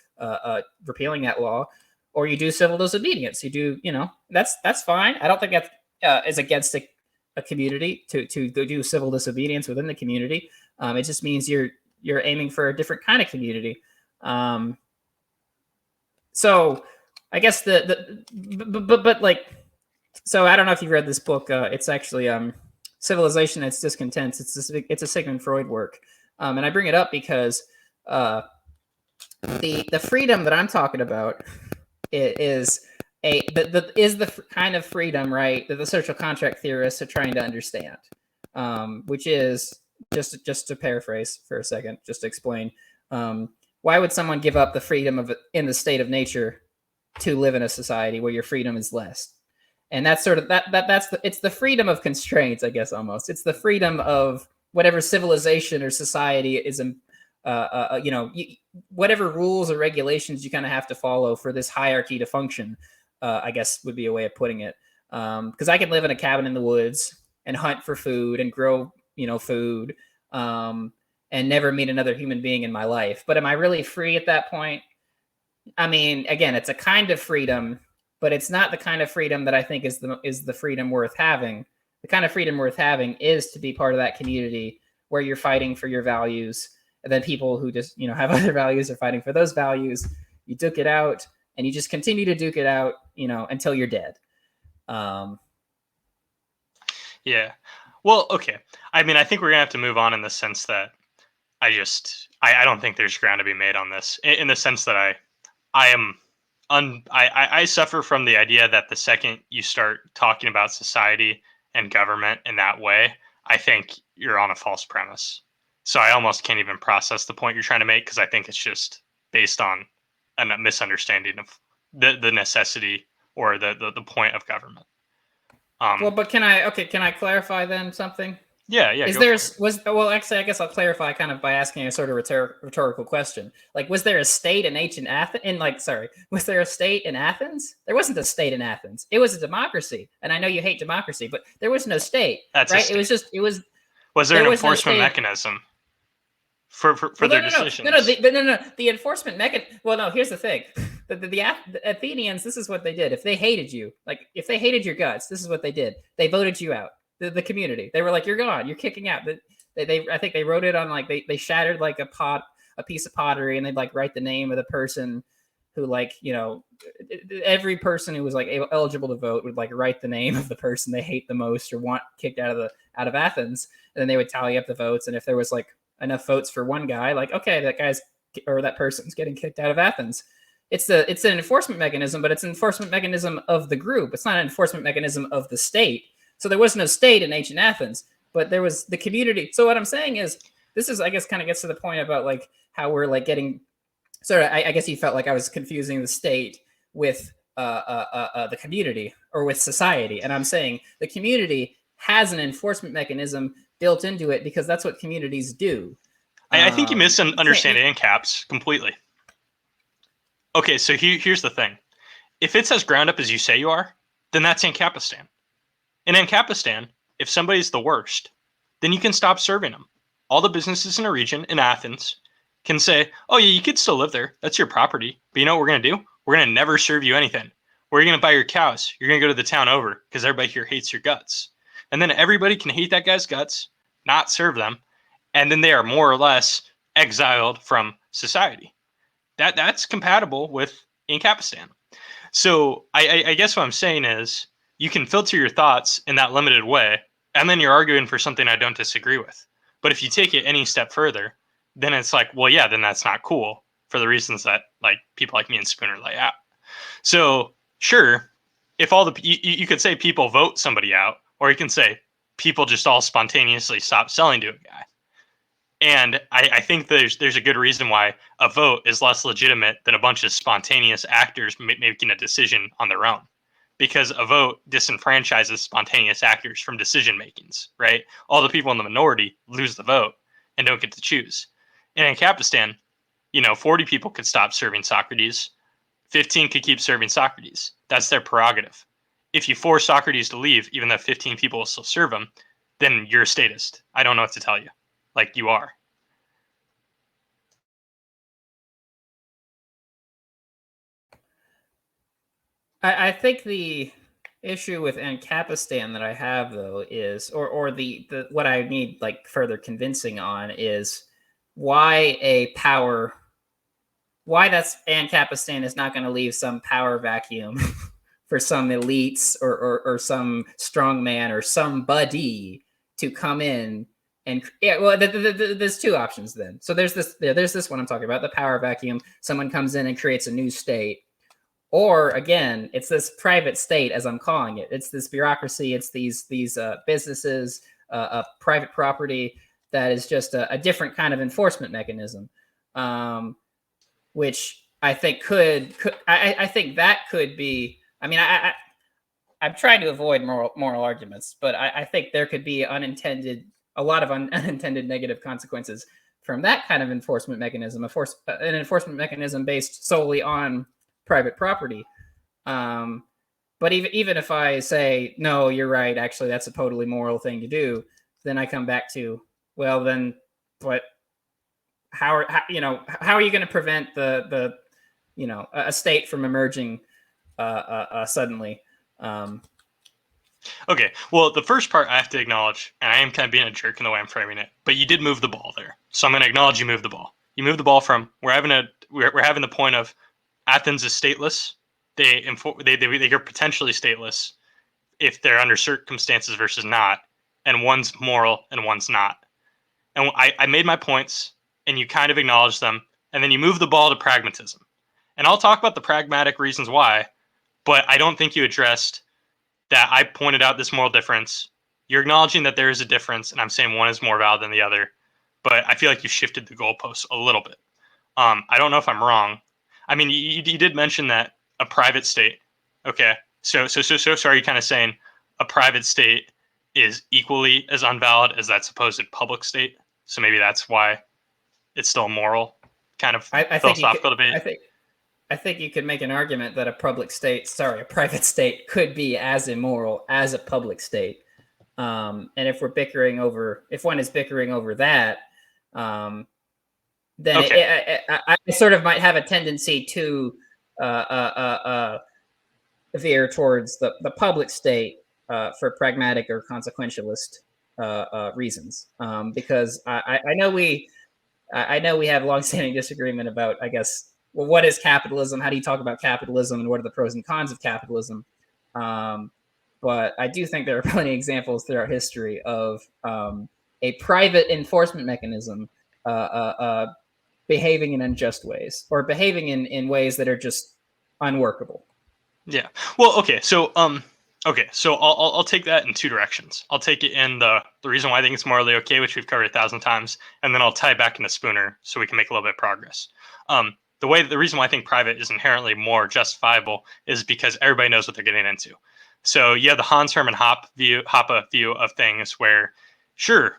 B: repealing that law, or you do civil disobedience. You do, that's fine. I don't think that is against a community to do civil disobedience within the community. It just means you're aiming for a different kind of community. So I guess but like, so I don't know if you've read this book. It's actually Civilization and Its Discontents. It's a Sigmund Freud work. And I bring it up because the freedom that I'm talking about is the kind of freedom, right, that the social contract theorists are trying to understand, which is just to paraphrase for a second, just to explain, why would someone give up the freedom in the state of nature to live in a society where your freedom is less? And that's sort of it's the freedom of constraints, I guess, almost. It's the freedom of whatever civilization or society is, whatever rules or regulations you kind of have to follow for this hierarchy to function, I guess would be a way of putting it. Because I can live in a cabin in the woods and hunt for food and grow, food, and never meet another human being in my life. But am I really free at that point? I mean, again, it's a kind of freedom, but it's not the kind of freedom that I think is the freedom worth having. The kind of freedom worth having is to be part of that community where you're fighting for your values, and then people who just have other values are fighting for those values. You duke it out, and you just continue to duke it out, until you're dead.
A: Yeah. Well, okay. I mean, I think we're gonna have to move on in the sense that I don't think there's ground to be made on this, in the sense that I suffer from the idea that the second you start talking about society and government in that way, I think you're on a false premise. So I almost can't even process the point you're trying to make, because I think it's just based on a misunderstanding of the necessity or the point of government.
B: Well, but can I clarify then something?
A: Yeah.
B: Actually, I guess I'll clarify kind of by asking a sort of rhetorical question. Like, was there a state in ancient Athens? Was there a state in Athens? There wasn't a state in Athens. It was a democracy. And I know you hate democracy, but there was no state.
A: That's
B: right. It was.
A: Was there an enforcement mechanism for their decisions?
B: No. The enforcement mechanism. Well, no. Here's the thing. The Athenians. This is what they did. If they hated you, like if they hated your guts, this is what they did. They voted you out. The community. They were like, "You're gone. You're kicking out." I think they wrote it on they shattered like a piece of pottery, and they'd like write the name of the person who every person who was like eligible to vote would like write the name of the person they hate the most or want kicked out of Athens, and then they would tally up the votes, and if there was like enough votes for one guy, like, okay, that person's getting kicked out of Athens, it's an enforcement mechanism, but it's an enforcement mechanism of the group. It's not an enforcement mechanism of the state. So there was no state in ancient Athens, but there was the community. So what I'm saying is, this is, I guess, kind of gets to the point about like how we're like getting sort of. I guess you felt like I was confusing the state with the community or with society, and I'm saying the community has an enforcement mechanism built into it because that's what communities do.
A: I think you misunderstand
B: you
A: ANCAPs completely. Okay, so here's the thing. If it's as ground up as you say you are, then that's Ancapistan. In Ancapistan, if somebody's the worst, then you can stop serving them. All the businesses in a region, in Athens, can say, oh yeah, you could still live there. That's your property. But you know what we're going to do? We're going to never serve you anything. Where are you going to buy your cows? You're going to go to the town over because everybody here hates your guts. And then everybody can hate that guy's guts, not serve them, and then they are more or less exiled from society. That's compatible with Ancapistan. So I guess what I'm saying is you can filter your thoughts in that limited way, and then you're arguing for something I don't disagree with. But if you take it any step further, then it's like, well, yeah, then that's not cool for the reasons that like people like me and Spooner lay out. So sure, if all the you could say people vote somebody out, or you can say people just all spontaneously stop selling to a guy. And I think there's a good reason why a vote is less legitimate than a bunch of spontaneous actors making a decision on their own. Because a vote disenfranchises spontaneous actors from decision makings, right? All the people in the minority lose the vote and don't get to choose. And in Ancapistan, 40 people could stop serving Socrates, 15 could keep serving Socrates. That's their prerogative. If you force Socrates to leave, even though 15 people will still serve him, then you're a statist. I don't know what to tell you. Like you are.
B: I think the issue with Ancapistan that I have though is, or the what I need like further convincing on is why that's Ancapistan is not going to leave some power vacuum for some elites or some strong man or somebody to come in and there's two options then. So there's this one I'm talking about, the power vacuum. Someone comes in and creates a new state. Or again, it's this private state, as I'm calling it. It's this bureaucracy. It's these businesses, private property that is just a different kind of enforcement mechanism, which I think I think that could be. I mean, I'm trying to avoid moral arguments, but I think there could be a lot of unintended negative consequences from that kind of enforcement mechanism. An enforcement mechanism based solely on private property. But even if I say, no, you're right, actually, that's a totally moral thing to do, then I come back to, well, then, but how are you going to prevent a state from emerging suddenly?
A: Okay, well, the first part I have to acknowledge, and I am kind of being a jerk in the way I'm framing it, but you did move the ball there. So I'm going to acknowledge you moved the ball. You moved the ball from we're having the point of Athens is stateless. They're potentially stateless if they're under circumstances versus not, and one's moral and one's not. And I made my points, and you kind of acknowledged them, and then you move the ball to pragmatism. And I'll talk about the pragmatic reasons why, but I don't think you addressed that I pointed out this moral difference. You're acknowledging that there is a difference, and I'm saying one is more valid than the other, but I feel like you shifted the goalposts a little bit. I don't know if I'm wrong. I mean, you did mention that a private state. Okay, so are you kind of saying a private state is equally as unvalid as that supposed public state? So maybe that's why it's still moral, kind of philosophical debate.
B: I think you could make an argument that a private state could be as immoral as a public state. And if one is bickering over that, then okay. I sort of might have a tendency to veer towards the public state for pragmatic or consequentialist reasons, because I know we have longstanding disagreement about, I guess, well, what is capitalism? How do you talk about capitalism, and what are the pros and cons of capitalism? But I do think there are plenty of examples throughout history of a private enforcement mechanism behaving in unjust ways or behaving in ways that are just unworkable.
A: Yeah. Well, okay. So I'll take that in two directions. I'll take it in the reason why I think it's morally okay, which we've covered 1,000 times, and then I'll tie it back into Spooner so we can make a little bit of progress. The reason why I think private is inherently more justifiable is because everybody knows what they're getting into. So you have the Hans Hermann Hoppe view of things where, sure,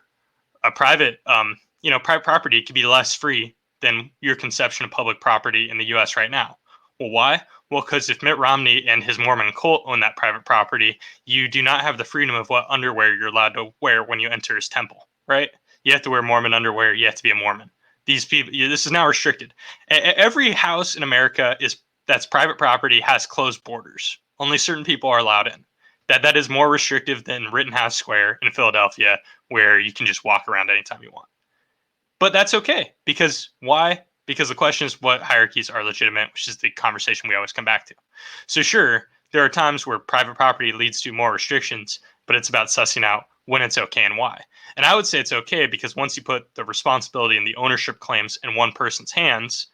A: a private private property could be less free than your conception of public property in the U.S. right now. Well, why? Well, because if Mitt Romney and his Mormon cult own that private property, you do not have the freedom of what underwear you're allowed to wear when you enter his temple, right? You have to wear Mormon underwear. You have to be a Mormon. These people, this is now restricted. Every house in America that's private property has closed borders. Only certain people are allowed in. That is more restrictive than Rittenhouse Square in Philadelphia, where you can just walk around anytime you want. But that's okay, because why? Because the question is what hierarchies are legitimate, which is the conversation we always come back to. So sure, there are times where private property leads to more restrictions, but it's about sussing out when it's okay and why. And I would say it's okay because once you put the responsibility and the ownership claims in one person's hands,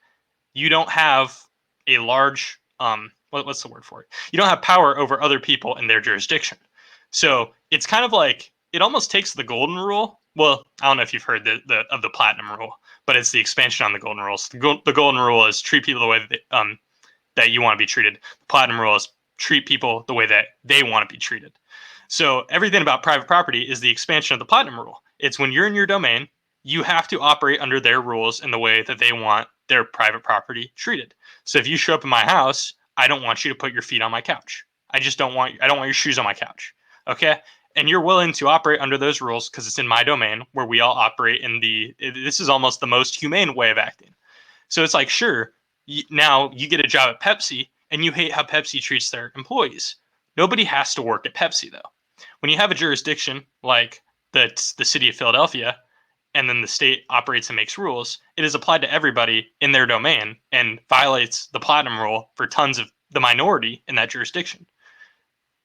A: you don't have a large what's the word for it? You don't have power over other people in their jurisdiction. So it's kind of like it almost takes the golden rule. Well, I don't know if you've heard of the platinum rule, but it's the expansion on the golden rules. The golden rule is treat people the way that you want to be treated. The platinum rule is treat people the way that they want to be treated. So everything about private property is the expansion of the platinum rule. It's when you're in your domain, you have to operate under their rules in the way that they want their private property treated. So if you show up in my house, I don't want you to put your feet on my couch. I don't want your shoes on my couch. Okay? And you're willing to operate under those rules because it's in my domain where we all operate this is almost the most humane way of acting. So it's like, sure, now you get a job at Pepsi and you hate how Pepsi treats their employees. Nobody has to work at Pepsi though. When you have a jurisdiction like the city of Philadelphia, and then the state operates and makes rules, it is applied to everybody in their domain and violates the platinum rule for tons of the minority in that jurisdiction.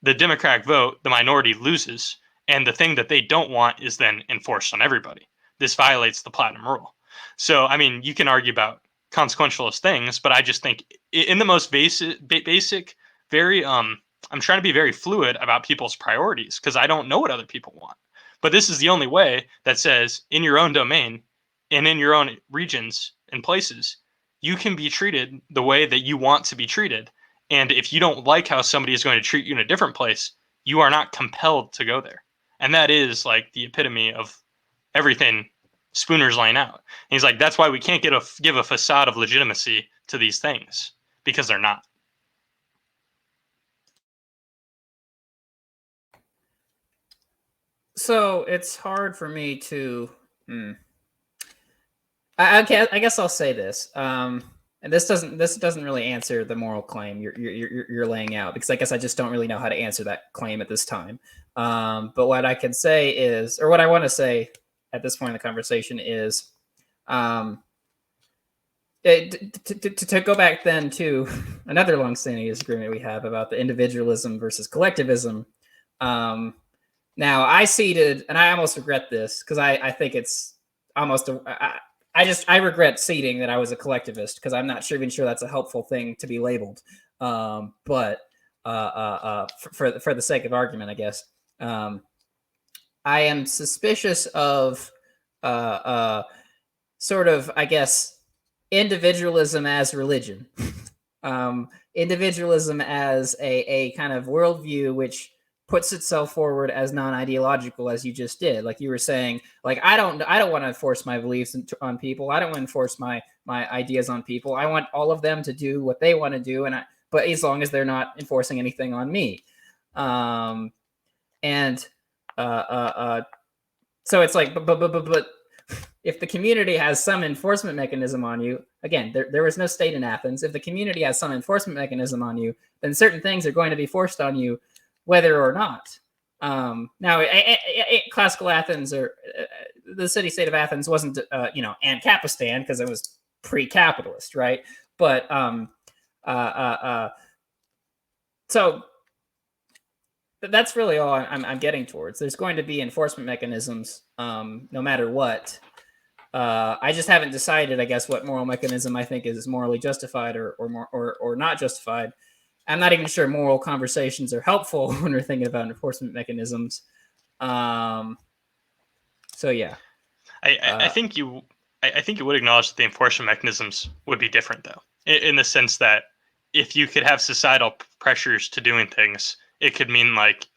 A: The Democratic vote, the minority loses, and the thing that they don't want is then enforced on everybody. This violates the platinum rule. So, I mean, you can argue about consequentialist things, but I just think in the most basic, very, I'm trying to be very fluid about people's priorities because I don't know what other people want. But this is the only way that says in your own domain and in your own regions and places, you can be treated the way that you want to be treated. And if you don't like how somebody is going to treat you in a different place, you are not compelled to go there. And that is like the epitome of everything Spooner's laying out. And he's like, that's why we can't give a facade of legitimacy to these things because they're not.
B: So it's hard for me to. I guess I'll say this, and this doesn't really answer the moral claim you're laying out because I guess I just don't really know how to answer that claim at this time. But what I can say is, or what I want to say at this point in the conversation is, to go back then to another long-standing disagreement we have about the individualism versus collectivism. Now I ceded, and I almost regret this because I think it's almost I regret ceding that I was a collectivist because I'm not even sure that's a helpful thing to be labeled. But for the sake of argument, I guess I am suspicious of sort of, I guess, individualism as religion, individualism as a kind of worldview which puts itself forward as non-ideological, as you just did. Like you were saying, like I don't want to enforce my beliefs on people. I don't want to enforce my ideas on people. I want all of them to do what they want to do, but as long as they're not enforcing anything on me. So it's like, but if the community has some enforcement mechanism on you, again, there was no state in Athens. If the community has some enforcement mechanism on you, then certain things are going to be forced on you, whether or not. Now, classical Athens or the city-state of Athens wasn't, Ancapistan because it was pre-capitalist, right? But so that's really all I'm getting towards. There's going to be enforcement mechanisms, no matter what. I just haven't decided, I guess, what moral mechanism I think is morally justified or not justified. I'm not even sure moral conversations are helpful when we're thinking about enforcement mechanisms. So yeah,
A: I think I think you would acknowledge that the enforcement mechanisms would be different, though, in the sense that if you could have societal pressures to doing things, it could mean like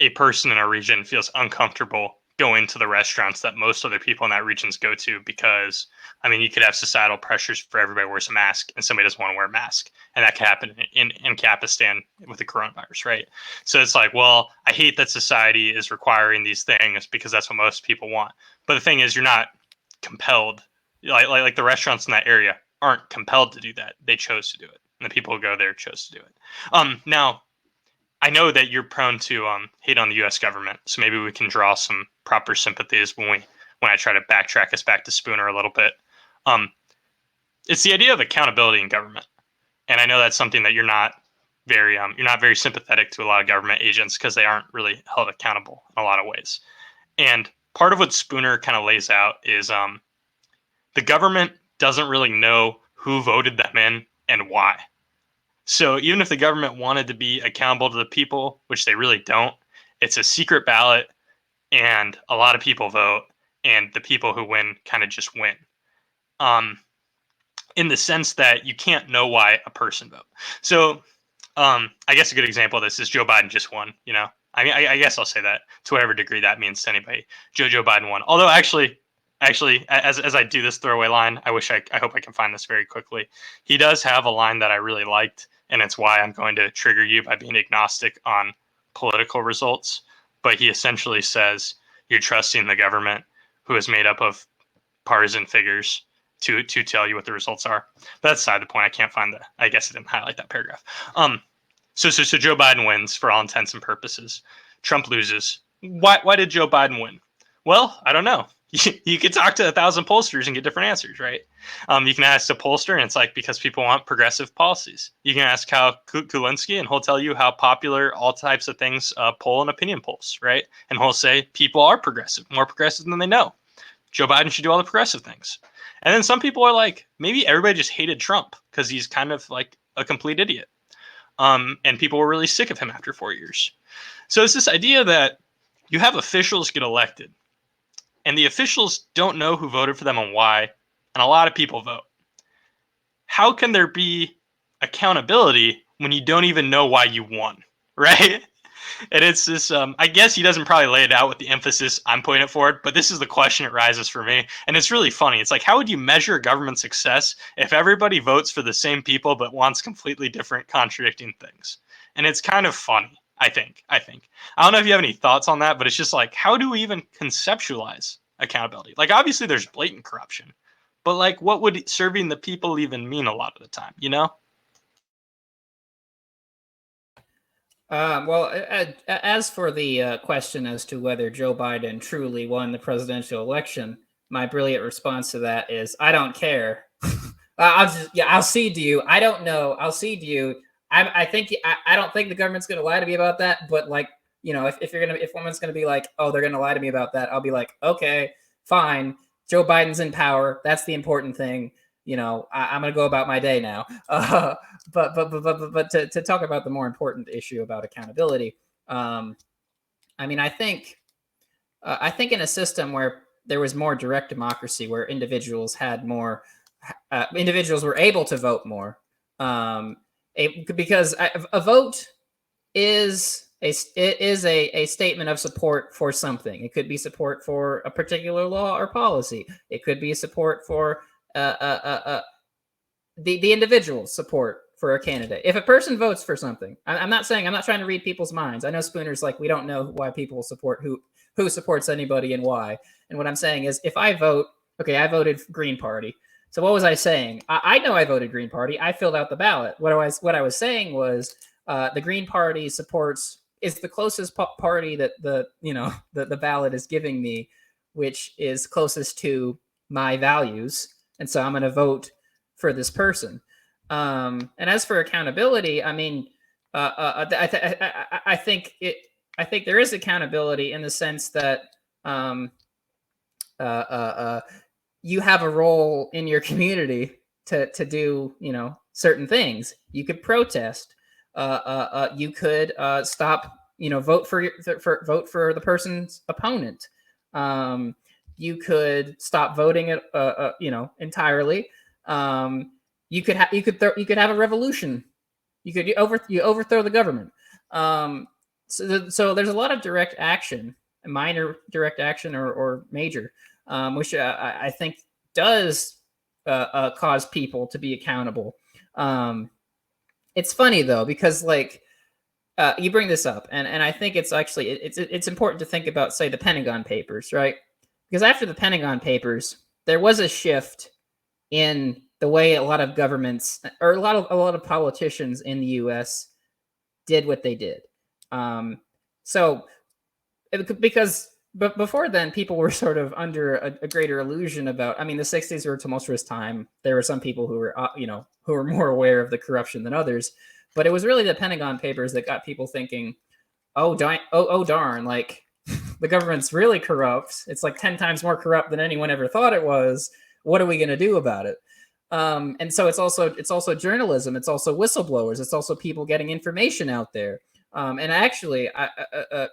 A: a person in a region feels uncomfortable going to the restaurants that most other people in that regions go to because I mean you could have societal pressures for everybody wears a mask and somebody doesn't want to wear a mask, and that could happen in Kapistan with the coronavirus, right? So it's like, well, I hate that society is requiring these things because that's what most people want, but the thing is you're not compelled, like the restaurants in that area aren't compelled to do that, they chose to do it, and the people who go there chose to do it. Now I know that you're prone to hate on the U.S. government, so maybe we can draw some proper sympathies when I try to backtrack us back to Spooner a little bit. Um, it's the idea of accountability in government, and I know that's something that you're not very sympathetic to a lot of government agents because they aren't really held accountable in a lot of ways. And part of what Spooner kind of lays out is the government doesn't really know who voted them in and why. So even if the government wanted to be accountable to the people, which they really don't, it's a secret ballot and a lot of people vote, and the people who win kind of just win. Um, in the sense that you can't know why a person vote. So I guess a good example of this is Joe Biden just won. You know, I mean, I guess I'll say that to whatever degree that means to anybody. Joe Biden won. Although actually, as I do this throwaway line, I hope I can find this very quickly. He does have a line that I really liked, and it's why I'm going to trigger you by being agnostic on political results. But he essentially says you're trusting the government, who is made up of partisan figures, to tell you what the results are. But that's beside the point. I can't find the. I guess I didn't highlight that paragraph. So Joe Biden wins for all intents and purposes. Trump loses. Why did Joe Biden win? Well, I don't know. You could talk to 1,000 pollsters and get different answers, right? You can ask a pollster, and it's like because people want progressive policies. You can ask Kyle Kulinski, and he'll tell you how popular all types of things poll and opinion polls, right? And he'll say people are progressive, more progressive than they know. Joe Biden should do all the progressive things. And then some people are like, maybe everybody just hated Trump because he's kind of like a complete idiot. And people were really sick of him after 4 years. So it's this idea that you have officials get elected, and the officials don't know who voted for them and why, and a lot of people vote. How can there be accountability when you don't even know why you won, right? And it's this, I guess he doesn't probably lay it out with the emphasis I'm putting it forward, but this is the question it rises for me. And it's really funny. It's like, how would you measure government success if everybody votes for the same people but wants completely different, contradicting things? And it's kind of funny, I think. I don't know if you have any thoughts on that, but it's just like, how do we even conceptualize accountability? Like, obviously there's blatant corruption, but like, what would serving the people even mean a lot of the time, you know?
B: Well, as for the question as to whether Joe Biden truly won the presidential election, my brilliant response to that is, I don't care. I'll cede to you. I don't know. I'll cede to you. I don't think the government's going to lie to me about that. But like, if woman's going to be like, oh, they're going to lie to me about that, I'll be like, okay, fine. Joe Biden's in power. That's the important thing. I'm going to go about my day now. But to talk about the more important issue about accountability, I mean, I think in a system where there was more direct democracy, where individuals were able to vote more, because a vote is a statement of support for something. It could be support for a particular law or policy. It could be support for the individual support for a candidate. If a person votes for something, I'm not trying to read people's minds. I know Spooner's like, we don't know why people support who supports anybody and why. And what I'm saying is, if I vote, okay, I voted Green Party. So what was I saying? I know I voted Green Party. I filled out the ballot. What I was saying was, the Green Party is the closest party that the ballot is giving me, which is closest to my values, and so I'm going to vote for this person. And as for accountability, I mean, I think there is accountability in the sense that you have a role in your community to do, you know, certain things. You could protest. You could stop, you know, vote for the person's opponent. You could stop voting, you know, entirely. You could you could have a revolution. You overthrow the government. So there's a lot of direct action, minor direct action or major, which I think does cause people to be accountable. It's funny though, because like you bring this up, and I think it's actually it's important to think about, say, the Pentagon Papers, right? Because after the Pentagon Papers, there was a shift in the way a lot of governments or a lot of politicians in the U.S. did what they did. So because but before then, people were sort of under a greater illusion about. I mean, the '60s were a tumultuous time. There were some people who were, you know, who were more aware of the corruption than others. But it was really the Pentagon Papers that got people thinking, "Oh, darn! Like the government's really corrupt. It's like 10 times more corrupt than anyone ever thought it was. What are we going to do about it?" And so it's also journalism. It's also whistleblowers. It's also people getting information out there. And actually, I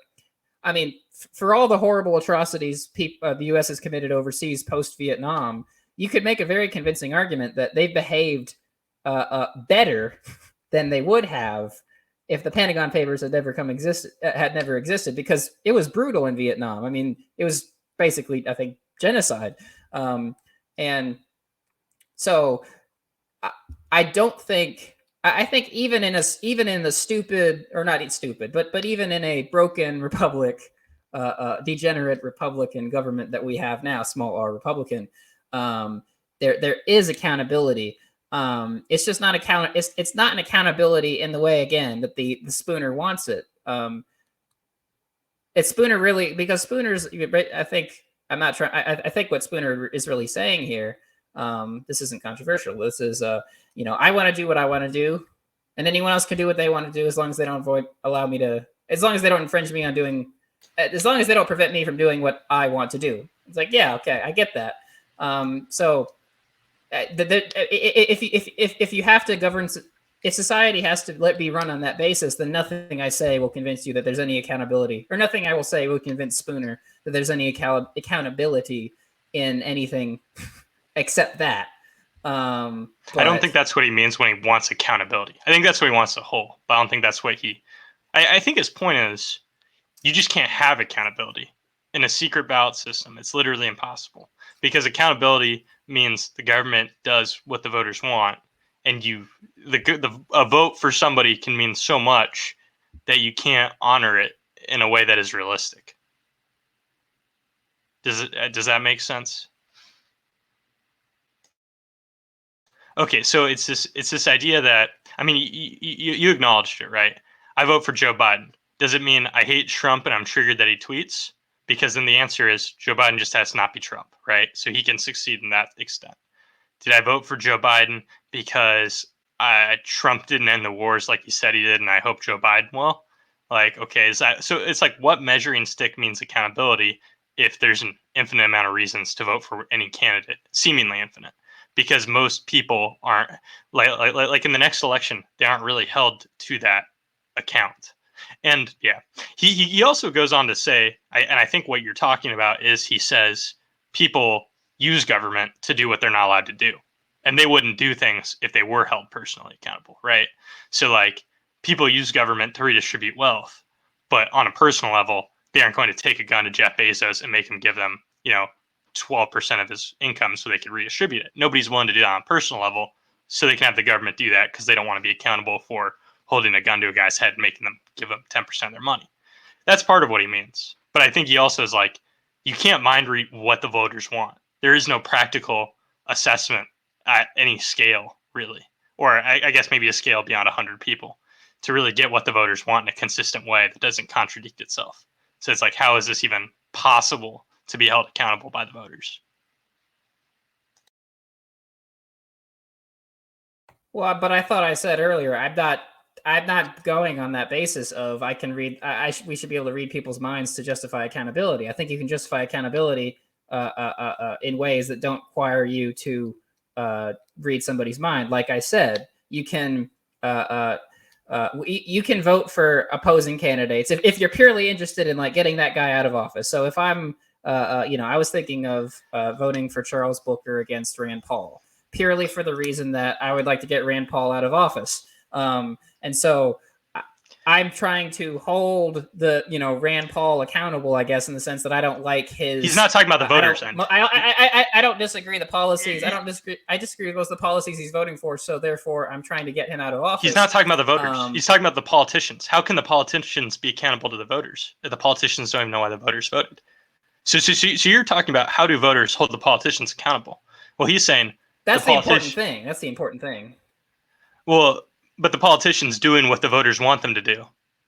B: mean, for all the horrible atrocities the U.S. has committed overseas post-Vietnam, you could make a very convincing argument that they've behaved better than they would have if the Pentagon Papers had never existed, because it was brutal in Vietnam. I mean, it was basically, I think, genocide. And so I don't think. I think even in the stupid, or not stupid, but even in a broken republic, degenerate Republican government that we have now, small r Republican, there is accountability. It's just not it's not an accountability in the way, again, that the Spooner wants it. It's Spooner really, because Spooner's. I think I'm not trying. I think what Spooner is really saying here. This isn't controversial. This is you know, I want to do what I want to do, and anyone else can do what they want to do, as long as they don't as long as they don't infringe me on doing, as long as they don't prevent me from doing what I want to do. It's like, yeah, okay, I get that. So if you have to govern, if society has to be run on that basis, then nothing I say will convince you that there's any accountability, or nothing I will say will convince Spooner that there's any accountability in anything except that.
A: I don't think that's what he means when he wants accountability. I think that's what he wants the whole, but I don't think that's what I think his point is, you just can't have accountability in a secret ballot system. It's literally impossible, because accountability means the government does what the voters want, and a vote for somebody can mean so much that you can't honor it in a way that is realistic. Does that make sense? Okay, so it's this idea that, I mean, you acknowledged it, right? I vote for Joe Biden. Does it mean I hate Trump and I'm triggered that he tweets? Because then the answer is Joe Biden just has to not be Trump, right? So he can succeed in that extent. Did I vote for Joe Biden because Trump didn't end the wars like he said he did, and I hope Joe Biden will? Like, okay, is that so? It's like, what measuring stick means accountability if there's an infinite amount of reasons to vote for any candidate, seemingly infinite? Because most people aren't like in the next election, they aren't really held to that account. And yeah, he also goes on to say, and I think what you're talking about is, he says people use government to do what they're not allowed to do, and they wouldn't do things if they were held personally accountable, right? So like, people use government to redistribute wealth, but on a personal level, they aren't going to take a gun to Jeff Bezos and make him give them, 12% of his income so they could redistribute it. Nobody's willing to do that on a personal level, so they can have the government do that, because they don't want to be accountable for holding a gun to a guy's head and making them give up 10% of their money. That's part of what he means. But I think he also is like, you can't mind read what the voters want. There is no practical assessment at any scale, really. Or I guess maybe a scale beyond 100 people, to really get what the voters want in a consistent way that doesn't contradict itself. So it's like, how is this even possible to be held accountable by the voters?
B: Well, but I thought I said earlier, I'm not going on that basis of I can read. We should be able to read people's minds to justify accountability. I think you can justify accountability in ways that don't require you to read somebody's mind. Like I said, you can you can vote for opposing candidates if you're purely interested in like getting that guy out of office. So if I'm I was thinking of voting for Charles Booker against Rand Paul purely for the reason that I would like to get Rand Paul out of office. And so I'm trying to hold the Rand Paul accountable, I guess, in the sense that I don't like his.
A: He's not talking about the voters end.
B: I don't disagree the policies. I disagree with most of the policies he's voting for. So therefore, I'm trying to get him out of office.
A: He's not talking about the voters. He's talking about the politicians. How can the politicians be accountable to the voters if the politicians don't even know why the voters voted? So you're talking about how do voters hold the politicians accountable? Well, he's saying
B: that's the important thing. That's the important thing.
A: Well, but the politicians doing what the voters want them to do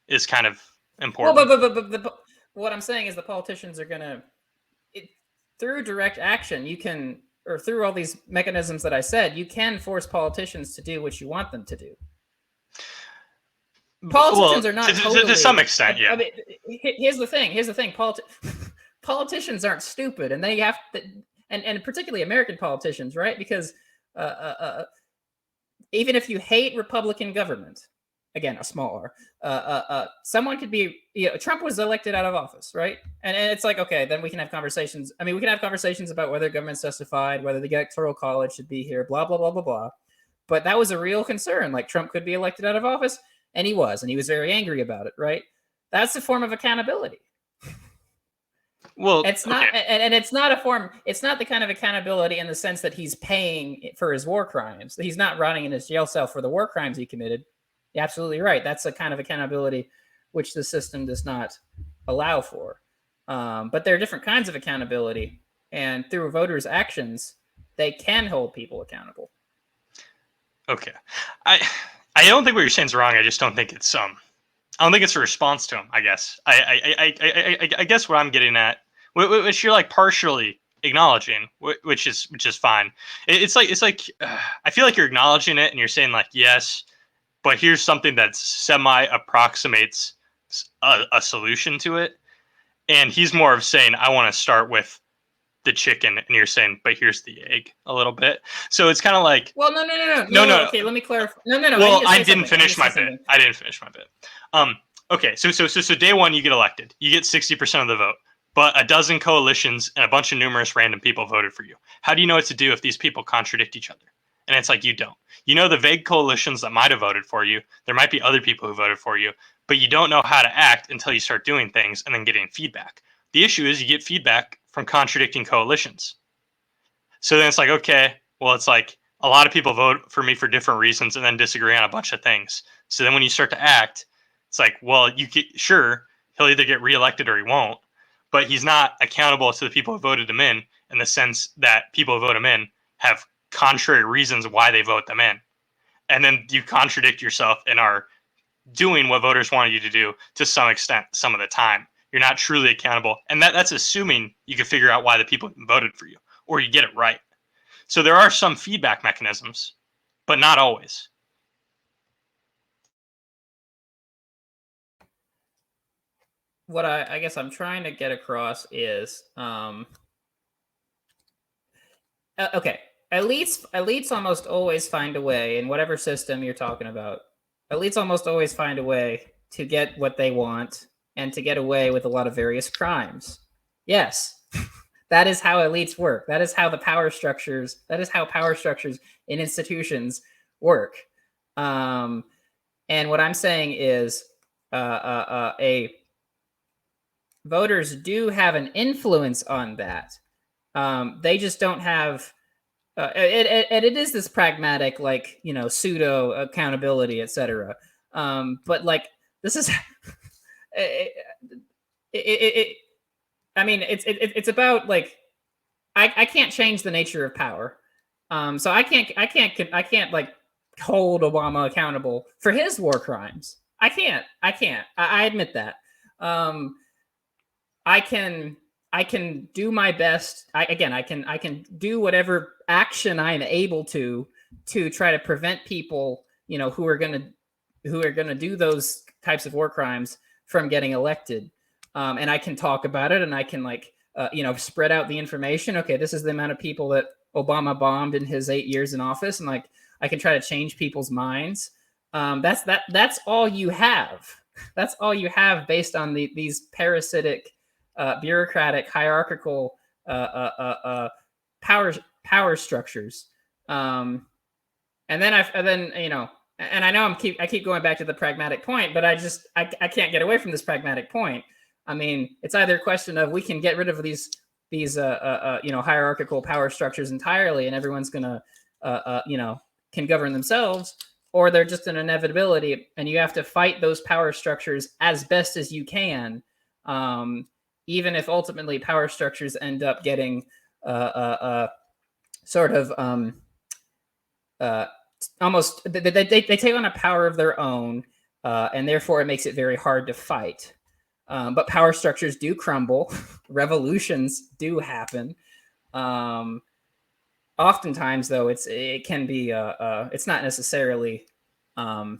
A: is kind of important.
B: Well, but what I'm saying is the politicians are going to, through direct action, you can, or through all these mechanisms that I said, you can force politicians to do what you want them to do. Politicians are not
A: to some extent, yeah.
B: I mean, here's the thing. Politicians aren't stupid, and they have to, and particularly American politicians, right? Because even if you hate Republican government, again, a small R, someone could be, Trump was elected out of office, right? And it's like, okay, then we can have conversations. I mean, we can have conversations about whether government's justified, whether the Electoral College should be here, blah, blah, blah, blah, blah. But that was a real concern. Like, Trump could be elected out of office, and he was very angry about it, right? That's a form of accountability.
A: Well,
B: it's not, okay. and it's not a form. It's not the kind of accountability in the sense that he's paying for his war crimes. He's not rotting in his jail cell for the war crimes he committed. You're absolutely right. That's a kind of accountability which the system does not allow for. But there are different kinds of accountability, and through voters' actions, they can hold people accountable.
A: Okay, I don't think what you're saying is wrong. I just don't think it's I don't think it's a response to him. I guess I guess what I'm getting at, which you're like partially acknowledging, which is fine. It's like I feel like you're acknowledging it and you're saying like yes, but here's something that semi approximates a solution to it, and he's more of saying I want to start with the chicken, and you're saying but here's the egg a little bit. So it's kind of like
B: no. Okay, let me clarify. No.
A: Well, I didn't finish my bit. Okay, so day one you get elected. You get 60% of the vote, but a dozen coalitions and a bunch of numerous random people voted for you. How do you know what to do if these people contradict each other? And it's like you don't. You know the vague coalitions that might have voted for you. There might be other people who voted for you, but you don't know how to act until you start doing things and then getting feedback. The issue is you get feedback from contradicting coalitions. So then it's like, okay, well, it's like a lot of people vote for me for different reasons and then disagree on a bunch of things. So then when you start to act, it's like, well, sure, he'll either get reelected or he won't, but he's not accountable to the people who voted him in the sense that people who vote him in have contrary reasons why they vote them in. And then you contradict yourself and are doing what voters wanted you to do to some extent some of the time. You're not truly accountable. And that's assuming you can figure out why the people voted for you or you get it right. So there are some feedback mechanisms, but not always.
B: What I guess I'm trying to get across is, okay, elites almost always find a way in whatever system you're talking about. Elites almost always find a way to get what they want and to get away with a lot of various crimes. Yes, that is how elites work. That is how power structures in institutions work. And what I'm saying is, voters do have an influence on that. They just don't have. It is this pragmatic, like pseudo accountability, etc. But like this is. I mean, it's about like I can't change the nature of power, so I can't like hold Obama accountable for his war crimes. I can't. I admit that. I can do my best. I can do whatever action I'm able to try to prevent people, who are gonna do those types of war crimes from getting elected. And I can talk about it, and I can like spread out the information. Okay, this is the amount of people that Obama bombed in his 8 years in office, and like I can try to change people's minds. That's all you have. That's all you have based on these parasitic, bureaucratic, hierarchical power structures. And then and I know I keep going back to the pragmatic point, but I can't get away from this pragmatic point. I mean, it's either a question of we can get rid of these hierarchical power structures entirely, and everyone's gonna can govern themselves, or they're just an inevitability, and you have to fight those power structures as best as you can, even if ultimately power structures end up getting sort of almost they take on a power of their own, and therefore it makes it very hard to fight. But power structures do crumble. Revolutions do happen. Oftentimes, though, it can be it's not necessarily. I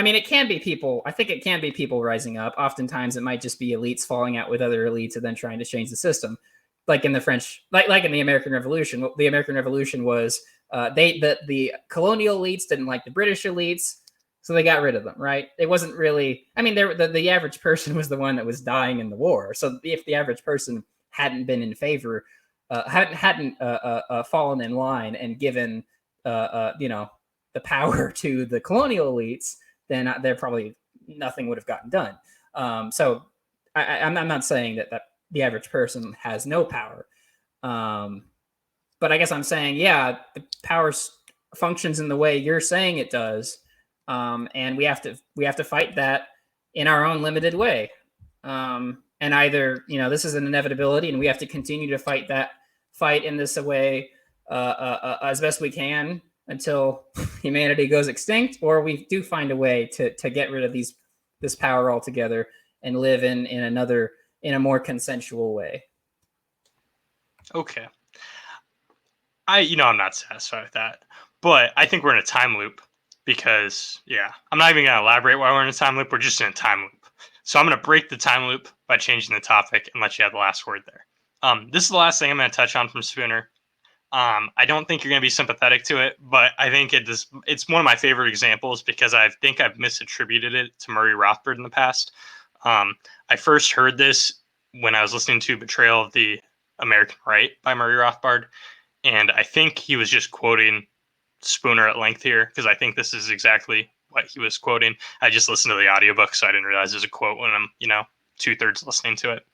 B: mean, it can be people. I think it can be people rising up. Oftentimes, it might just be elites falling out with other elites and then trying to change the system, like in the French, like in the American Revolution. The American Revolution was the colonial elites didn't like the British elites. So they got rid of them, right? It wasn't really. I mean, the average person was the one that was dying in the war. So if the average person hadn't been in favor, hadn't fallen in line and given the power to the colonial elites, then there probably nothing would have gotten done. So I'm not saying that the average person has no power, but I guess I'm saying, yeah, the power functions in the way you're saying it does. And we have to fight that in our own limited way. And either this is an inevitability, and we have to continue to fight in this way as best we can until humanity goes extinct, or we do find a way to get rid of this power altogether and live in a more consensual way.
A: Okay. I'm not satisfied with that, but I think we're in a time loop. Because, I'm not even going to elaborate why we're in a time loop. We're just in a time loop. So I'm going to break the time loop by changing the topic and let you have the last word there. This is the last thing I'm going to touch on from Spooner. I don't think you're going to be sympathetic to it, but I think it's one of my favorite examples because I think I've misattributed it to Murray Rothbard in the past. I first heard this when I was listening to Betrayal of the American Right by Murray Rothbard. And I think he was just quoting Spooner at length here, because I think this is exactly what he was quoting. I just listened to the audiobook, so I didn't realize there's a quote when I'm 2/3 listening to it.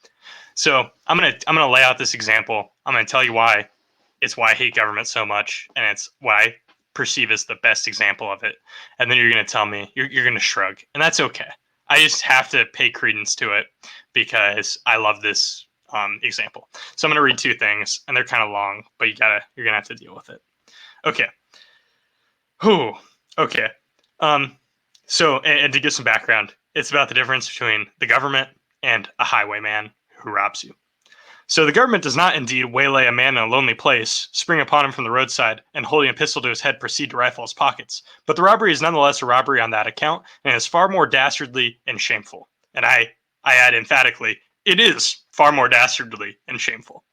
A: So I'm gonna lay out this example. I'm gonna tell you why I hate government so much, and it's why I perceive as the best example of it. And then you're gonna tell me you're gonna shrug, and that's okay. I just have to pay credence to it because I love this example. So I'm gonna read two things, and they're kind of long, but you're gonna have to deal with it. Okay. Okay. So, and to give some background, it's about the difference between the government and a highwayman who robs you. So the government does not indeed waylay a man in a lonely place, spring upon him from the roadside, and holding a pistol to his head proceed to rifle his pockets. But the robbery is nonetheless a robbery on that account, and is far more dastardly and shameful. And I add emphatically, it is far more dastardly and shameful.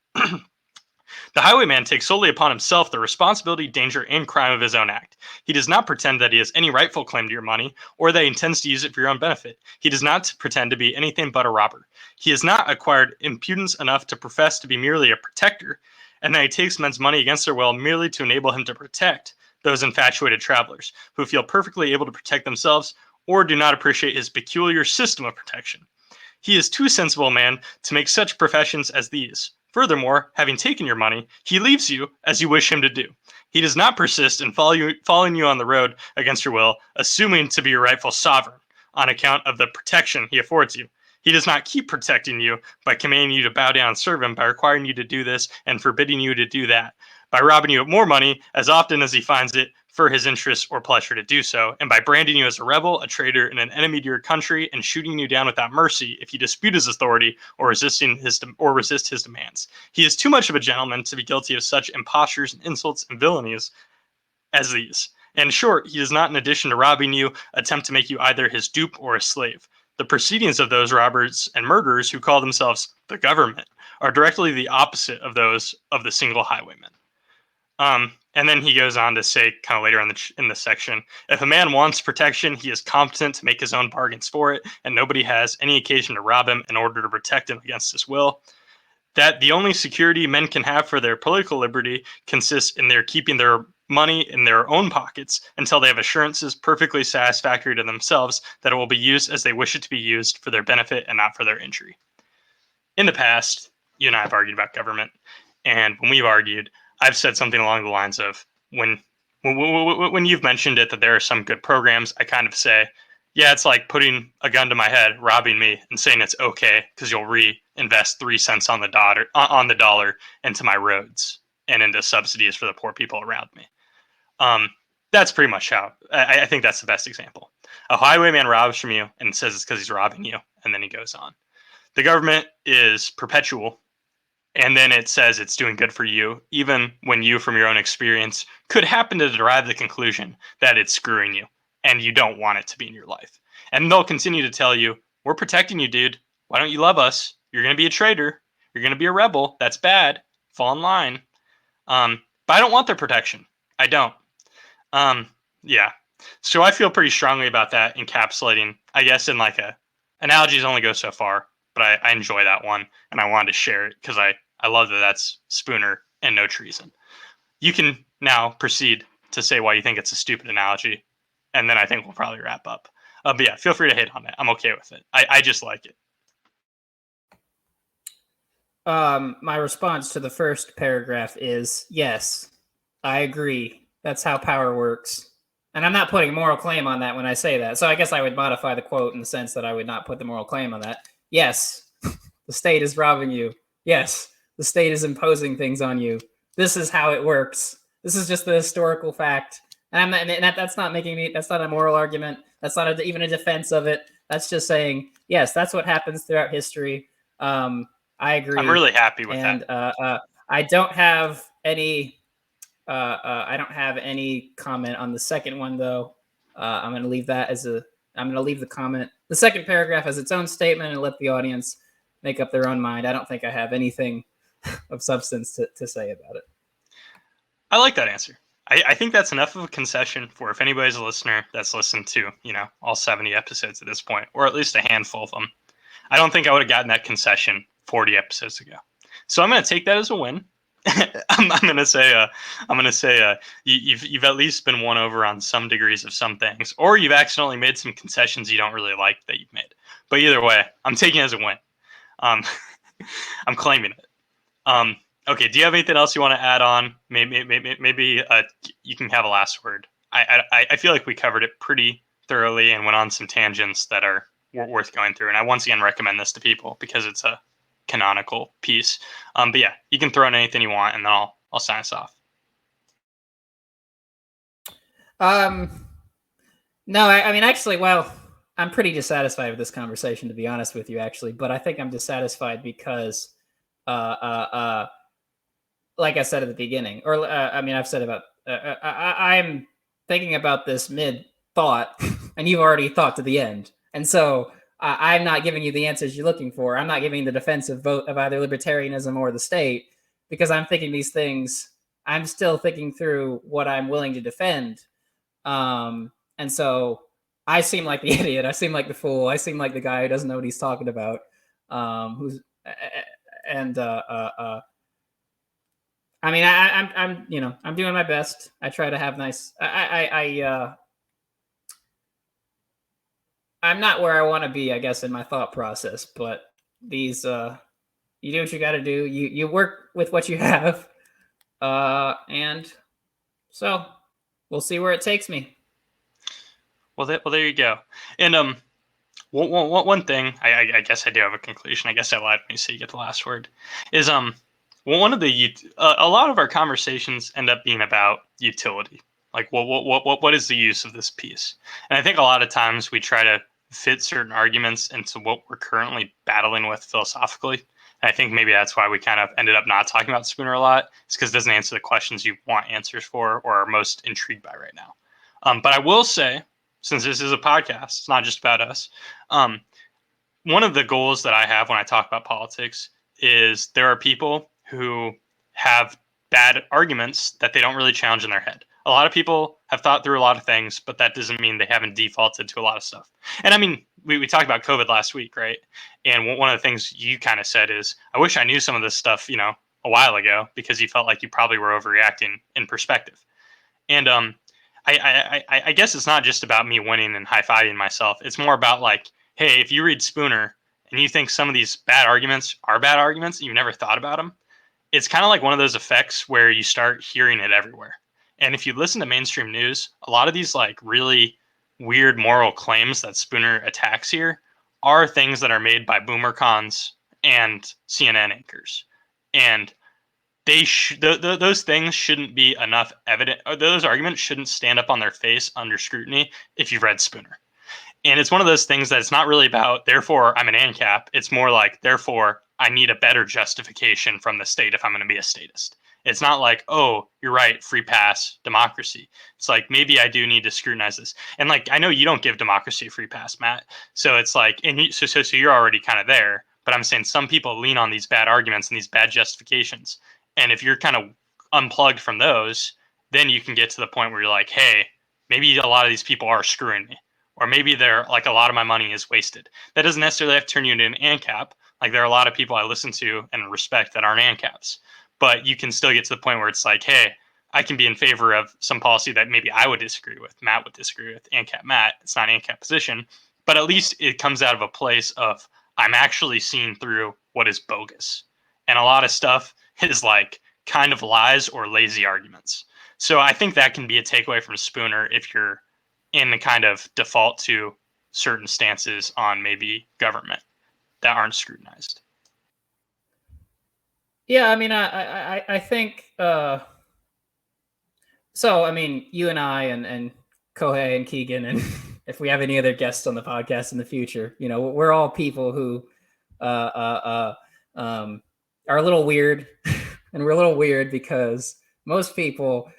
A: The highwayman takes solely upon himself the responsibility, danger, and crime of his own act. He does not pretend that he has any rightful claim to your money, or that he intends to use it for your own benefit. He does not pretend to be anything but a robber. He has not acquired impudence enough to profess to be merely a protector, and that he takes men's money against their will merely to enable him to protect those infatuated travelers, who feel perfectly able to protect themselves, or do not appreciate his peculiar system of protection. He is too sensible a man to make such professions as these. Furthermore, having taken your money, he leaves you as you wish him to do. He does not persist in following you on the road against your will, assuming to be your rightful sovereign, on account of the protection he affords you. He does not keep protecting you by commanding you to bow down and serve him, by requiring you to do this and forbidding you to do that, by robbing you of more money as often as he finds it for his interest or pleasure to do so, and by branding you as a rebel, a traitor, and an enemy to your country, and shooting you down without mercy if you dispute his authority or resist his demands. He is too much of a gentleman to be guilty of such impostures and insults and villainies as these. In short, he does not, in addition to robbing you, attempt to make you either his dupe or a slave. The proceedings of those robbers and murderers who call themselves the government are directly the opposite of those of the single highwayman. And then he goes on to say, kind of later in the section, if a man wants protection, he is competent to make his own bargains for it, and nobody has any occasion to rob him in order to protect him against his will. That the only security men can have for their political liberty consists in their keeping their money in their own pockets until they have assurances perfectly satisfactory to themselves that it will be used as they wish it to be used for their benefit and not for their injury. In the past, you and I have argued about government, and when we've argued, I've said something along the lines of when you've mentioned it that there are some good programs, I kind of say, yeah, it's like putting a gun to my head, robbing me, and saying it's okay because you'll reinvest 3 cents on the dollar into my roads and into subsidies for the poor people around me. That's pretty much how I think that's the best example. A highwayman robs from you and says it's because he's robbing you, and then he goes on. The government is perpetual, and then it says it's doing good for you, even when you, from your own experience, could happen to derive the conclusion that it's screwing you, and you don't want it to be in your life. And they'll continue to tell you, we're protecting you, dude. Why don't you love us? You're going to be a traitor. You're going to be a rebel. That's bad. Fall in line. But I don't want their protection. I don't. Yeah. So I feel pretty strongly about that encapsulating, I guess, in like analogies only go so far, but I enjoy that one, and I wanted to share it because I love that that's Spooner and no treason. You can now proceed to say why you think it's a stupid analogy, and then I think we'll probably wrap up. But yeah, feel free to hate on it. I'm okay with it. I just like it.
B: My response to the first paragraph is yes, I agree. That's how power works. And I'm not putting moral claim on that when I say that. So I guess I would modify the quote in the sense that I would not put the moral claim on that. Yes, the state is robbing you. Yes, the state is imposing things on you. This is how it works. This is just the historical fact. And that's not making me, that's not a moral argument. That's not even a defense of it. That's just saying, yes, that's what happens throughout history. I agree.
A: I'm really happy with that.
B: And I don't have any comment on the second one, though. I'm going to leave that I'm going to leave the comment, the second paragraph as its own statement, and let the audience make up their own mind. I don't think I have anything of substance to say about it.
A: I like that answer. I think that's enough of a concession for if anybody's a listener that's listened to, all 70 episodes at this point, or at least a handful of them. I don't think I would have gotten that concession 40 episodes ago. So I'm going to take that as a win. I'm going to say you've at least been won over on some degrees of some things, or you've accidentally made some concessions you don't really like that you've made. But either way, I'm taking it as a win. I'm claiming it. Okay. Do you have anything else you want to add on? Maybe you can have a last word. I feel like we covered it pretty thoroughly and went on some tangents that are worth going through. And I once again recommend this to people because it's a canonical piece. But yeah, you can throw in anything you want, and then I'll sign us off.
B: No, I mean, actually, well, I'm pretty dissatisfied with this conversation, to be honest with you, actually. But I think I'm dissatisfied because, like I said at the beginning, or I've said about, I'm thinking about this mid-thought, and you've already thought to the end. And so I'm not giving you the answers you're looking for. I'm not giving the defensive vote of either libertarianism or the state because I'm thinking these things. I'm still thinking through what I'm willing to defend. And so I seem like the idiot. I seem like the fool. I seem like the guy who doesn't know what he's talking about. I mean, I'm doing my best. I try to have nice. I'm not where I want to be, I guess, in my thought process. But these, you do what you got to do. You work with what you have, and so we'll see where it takes me.
A: Well, there you go. And one thing, I guess I do have a conclusion. I guess I lied when you say you get the last word. Is one of the a lot of our conversations end up being about utility. Like, what is the use of this piece? And I think a lot of times we try to fit certain arguments into what we're currently battling with philosophically. And I think maybe that's why we kind of ended up not talking about Spooner a lot. It's because it doesn't answer the questions you want answers for or are most intrigued by right now. But I will say, since this is a podcast, it's not just about us. One of the goals that I have when I talk about politics is there are people who have bad arguments that they don't really challenge in their head. A lot of people have thought through a lot of things, but that doesn't mean they haven't defaulted to a lot of stuff. And I mean, we talked about COVID last week, right? And one of the things you kind of said is, I wish I knew some of this stuff, a while ago, because you felt like you probably were overreacting in perspective. And I guess it's not just about me winning and high-fiving myself. It's more about like, hey, if you read Spooner and you think some of these bad arguments are bad arguments and you've never thought about them, it's kind of like one of those effects where you start hearing it everywhere. And if you listen to mainstream news, a lot of these like really weird moral claims that Spooner attacks here are things that are made by boomer cons and CNN anchors. And those things shouldn't be enough evidence. Those arguments shouldn't stand up on their face under scrutiny if you've read Spooner. And it's one of those things that it's not really about, therefore, I'm an ANCAP. It's more like, therefore, I need a better justification from the state if I'm going to be a statist. It's not like, oh, you're right, free pass, democracy. It's like, maybe I do need to scrutinize this. And like, I know you don't give democracy a free pass, Matt. So it's like, so you're already kind of there. But I'm saying some people lean on these bad arguments and these bad justifications. And if you're kind of unplugged from those, then you can get to the point where you're like, hey, maybe a lot of these people are screwing me. Or maybe they're like, a lot of my money is wasted. That doesn't necessarily have to turn you into an ANCAP. Like, there are a lot of people I listen to and respect that aren't ANCAPs. But you can still get to the point where it's like, hey, I can be in favor of some policy that maybe I would disagree with, Matt would disagree with, ANCAP Matt. It's not an ANCAP position. But at least it comes out of a place of, I'm actually seeing through what is bogus. And a lot of stuff is like kind of lies or lazy arguments. So I think that can be a takeaway from Spooner if you're in the kind of default to certain stances on maybe government that aren't scrutinized.
B: Yeah, I mean, I think so. I mean, you and I and Kohei and Keegan, and if we have any other guests on the podcast in the future, we're all people who are a little weird, and we're a little weird because most people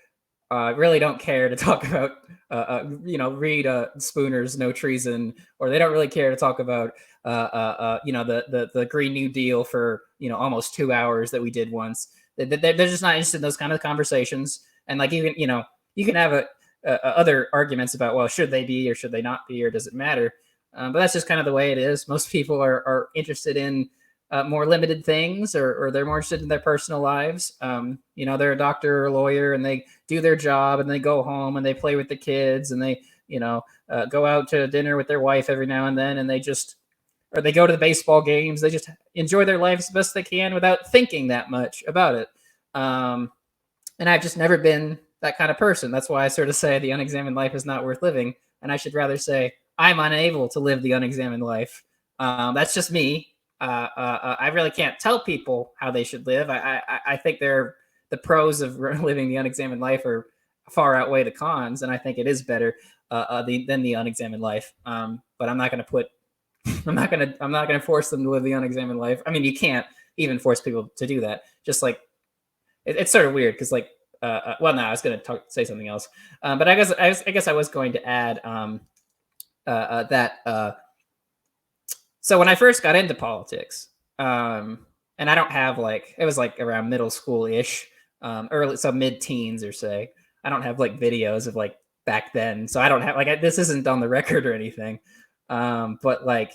B: really don't care to talk about, read Spooner's No Treason, or they don't really care to talk about, the Green New Deal for, almost 2 hours that we did once. They're just not interested in those kind of conversations. And like, even, you can have other arguments about, well, should they be or should they not be, or does it matter? But that's just kind of the way it is. Most people are interested in more limited things, or they're more interested in their personal lives. They're a doctor or a lawyer, and they do their job, and they go home and they play with the kids, and they, go out to dinner with their wife every now and then, and they go to the baseball games. They just enjoy their lives as best they can without thinking that much about it. And I've just never been that kind of person. That's why I sort of say the unexamined life is not worth living. And I should rather say I'm unable to live the unexamined life. That's just me. I really can't tell people how they should live. I think the pros of living the unexamined life are far outweigh the cons, and I think it is better than the unexamined life. But I'm not going to force them to live the unexamined life. I mean, you can't even force people to do that. Just like it's sort of weird because like, I was going to say something else, but I guess I was going to add that. So when I first got into politics, and I don't have it was like around middle school-ish, early, so mid-teens or say. I don't have like videos of like back then, so I don't have this isn't on the record or anything. But like,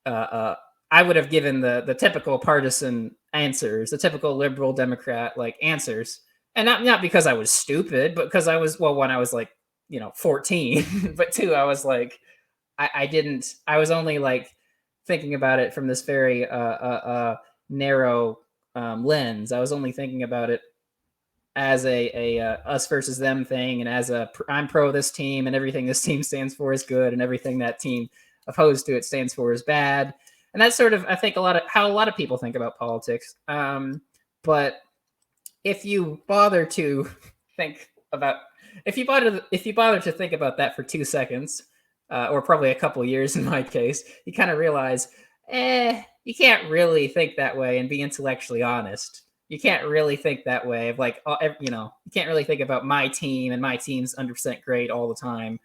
B: I would have given the typical partisan answers, the typical liberal Democrat like answers, and not because I was stupid, but because I was when I was like 14, but two, I was like I was only like thinking about it from this very narrow lens. I was only thinking about it as a us versus them thing, and as I'm pro this team, and everything this team stands for is good, and everything that team opposed to it stands for is bad. And that's sort of, I think, how a lot of people think about politics. But if you bother to think about, if you bother to think about that for 2 seconds, or probably a couple years in my case, you kind of realize, you can't really think that way and be intellectually honest. You can't really think that way of you can't really think about my team and my team's 100% great all the time.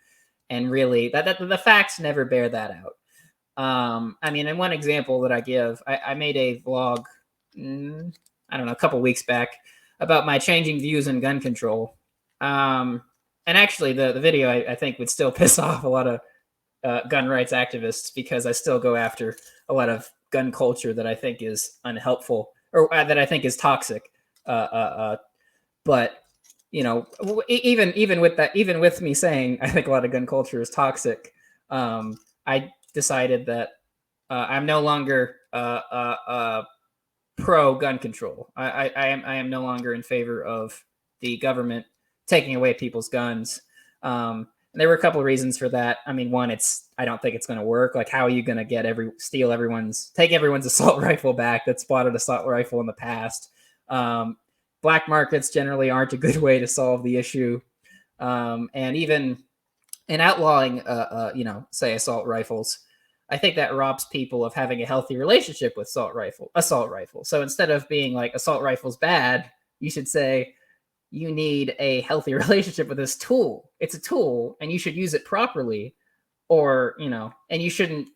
B: And really, that the facts never bear that out. I mean, in one example that I give, I made a vlog I don't know, a couple weeks back about my changing views on gun control. And actually, the video I think would still piss off a lot of gun rights activists because I still go after a lot of gun culture that I think is unhelpful or that I think is toxic. But even with that, even with me saying I think a lot of gun culture is toxic, I decided that I'm no longer pro gun control. I am no longer in favor of the government taking away people's guns. And there were a couple of reasons for that. I mean, one, I don't think it's going to work. Like, how are you going to take everyone's assault rifle back that's bought an assault rifle in the past? Black markets generally aren't a good way to solve the issue. And even in outlawing, say assault rifles, I think that robs people of having a healthy relationship with assault rifle. So instead of being like assault rifle's bad, you should say you need a healthy relationship with this tool. It's a tool and you should use it properly, or, and you shouldn't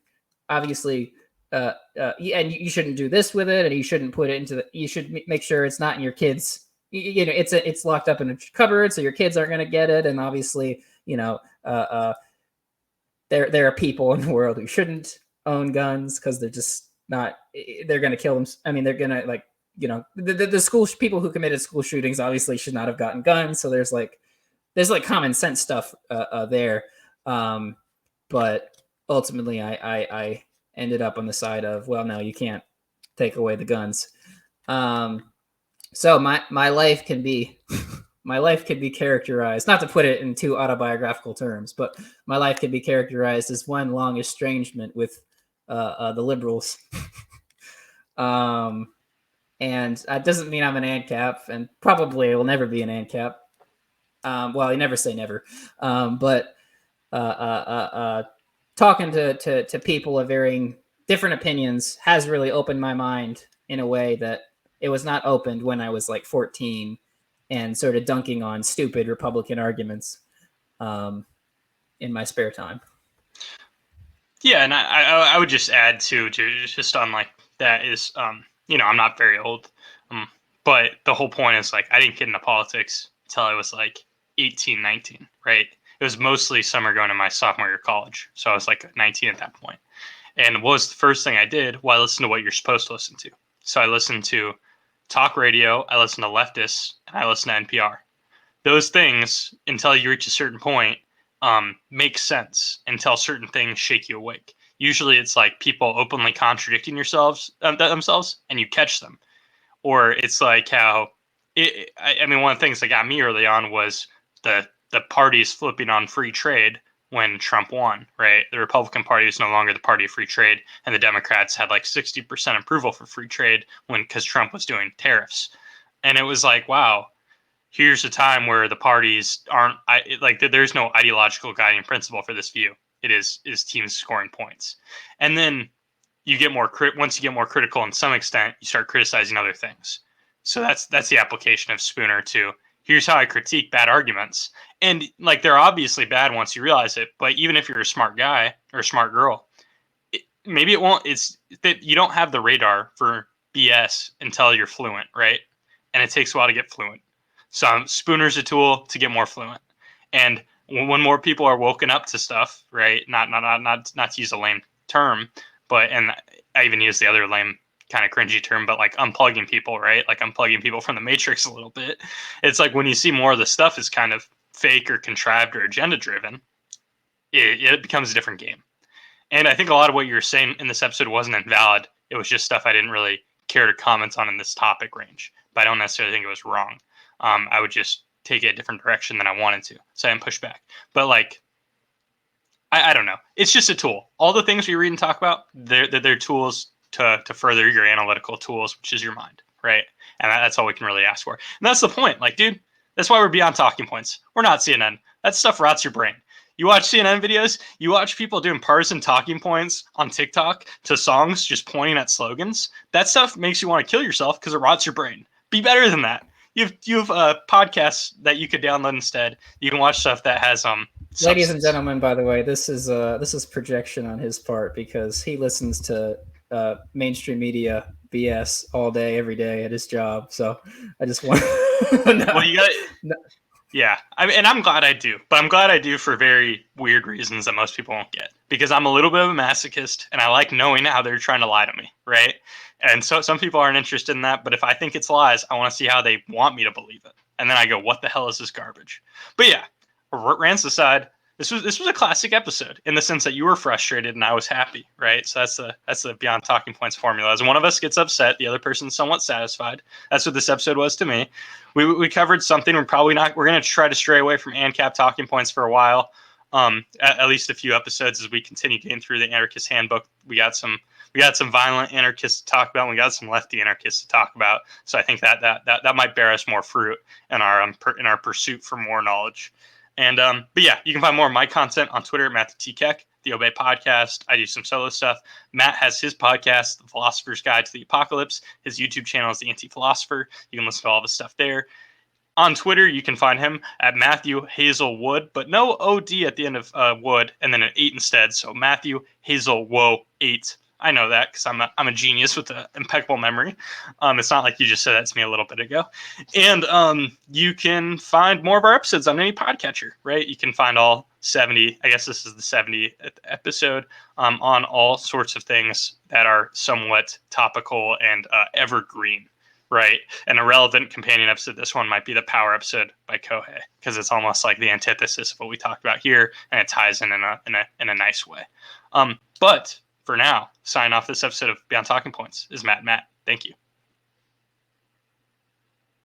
B: obviously, and you shouldn't do this with it, and you shouldn't put it you should make sure it's not in your kids. It's locked up in a cupboard, so your kids aren't going to get it. And obviously, there are people in the world who shouldn't own guns because they're just not. They're going to kill them. I mean, they're going to the school people who committed school shootings obviously should not have gotten guns. So there's common sense stuff there. But ultimately, I ended up on the side of, well, no, you can't take away the guns. So my life can be characterized, not to put it in too autobiographical terms, but my life can be characterized as one long estrangement with the liberals. And that doesn't mean I'm an ANCAP, and probably I will never be an ANCAP. Well, I never say never. But talking to people of varying different opinions has really opened my mind in a way that it was not opened when I was like 14 and sort of dunking on stupid Republican arguments in my spare time.
A: Yeah, and I would just add to just on like that is, I'm not very old, but the whole point is like I didn't get into politics until I was like 18, 19, right? It was mostly summer going to my sophomore year of college. So I was like 19 at that point. And what was the first thing I did? Well, I listened to what you're supposed to listen to. So I listened to talk radio, I listened to leftists, and I listened to NPR. Those things, until you reach a certain point, make sense until certain things shake you awake. Usually it's like people openly contradicting themselves, and you catch them. Or it's like how, one of the things that got me early on was the parties flipping on free trade when Trump won, right? The Republican Party was no longer the party of free trade, and the Democrats had like 60% approval for free trade because Trump was doing tariffs. And it was like, wow, here's a time where the parties aren't there's no ideological guiding principle for this view. It is teams scoring points. And then you get once you get more critical in some extent, you start criticizing other things. So that's the application of Spooner to here's how I critique bad arguments. And like they're obviously bad once you realize it, but even if you're a smart guy or a smart girl, maybe it won't. It's that you don't have the radar for BS until you're fluent, right? And it takes a while to get fluent. So Spooner's a tool to get more fluent. And when more people are woken up to stuff, right? Not to use a lame term, and I even use the other lame kind of cringy term, but like unplugging people, right? Like unplugging people from the matrix a little bit. It's like when you see more of the stuff is kind of fake or contrived or agenda driven, it becomes a different game. And I think a lot of what you were saying in this episode wasn't invalid. It was just stuff I didn't really care to comment on in this topic range, but I don't necessarily think it was wrong. I would just take it a different direction than I wanted to, so I didn't push back. But like, I don't know. It's just a tool. All the things we read and talk about, they're tools to further your analytical tools, which is your mind, right? And that's all we can really ask for. And that's the point. Like, dude, that's why we're beyond talking points. We're not CNN. That stuff rots your brain. You watch CNN videos, you watch people doing partisan talking points on TikTok to songs just pointing at slogans. That stuff makes you want to kill yourself because it rots your brain. Be better than that. You have podcasts that you could download instead. You can watch stuff that has
B: Ladies and gentlemen, by the way, this is projection on his part because he listens to mainstream media BS all day, every day at his job. So I just want. No.
A: Well, you got to. Yeah, and I'm glad I do, but I'm glad I do for very weird reasons that most people won't get. Because I'm a little bit of a masochist, and I like knowing how they're trying to lie to me, right? And so some people aren't interested in that, but if I think it's lies, I want to see how they want me to believe it, and then I go, "What the hell is this garbage?" But yeah, rants aside, this was a classic episode in the sense that you were frustrated and I was happy, right? So that's the Beyond Talking Points formula. As one of us gets upset, the other person's somewhat satisfied. That's what this episode was to me. We covered something we're going to try to stray away from ANCAP talking points for a while, at least a few episodes as we continue getting through the Anarchist Handbook. We got some violent anarchists to talk about, and we got some lefty anarchists to talk about. So I think that might bear us more fruit in our pursuit for more knowledge. And but yeah, you can find more of my content on Twitter at Matthew T. Keck, the Obey Podcast. I do some solo stuff. Matt has his podcast, The Philosopher's Guide to the Apocalypse. His YouTube channel is The Anti-Philosopher. You can listen to all of his stuff there. On Twitter, you can find him at Matthew Hazelwood, but no OD at the end of Wood, and then an 8 instead. So Matthew Hazelwood 8. I know that because I'm a genius with an impeccable memory. It's not like you just said that to me a little bit ago. And you can find more of our episodes on any podcatcher, right? You can find all 70. I guess this is the 70th episode on all sorts of things that are somewhat topical and evergreen. Right. And a relevant companion episode, this one might be the power episode by Kohei, because it's almost like the antithesis of what we talked about here, and it ties in a nice way. But for now, sign off this episode of Beyond Talking Points is Matt. Thank you.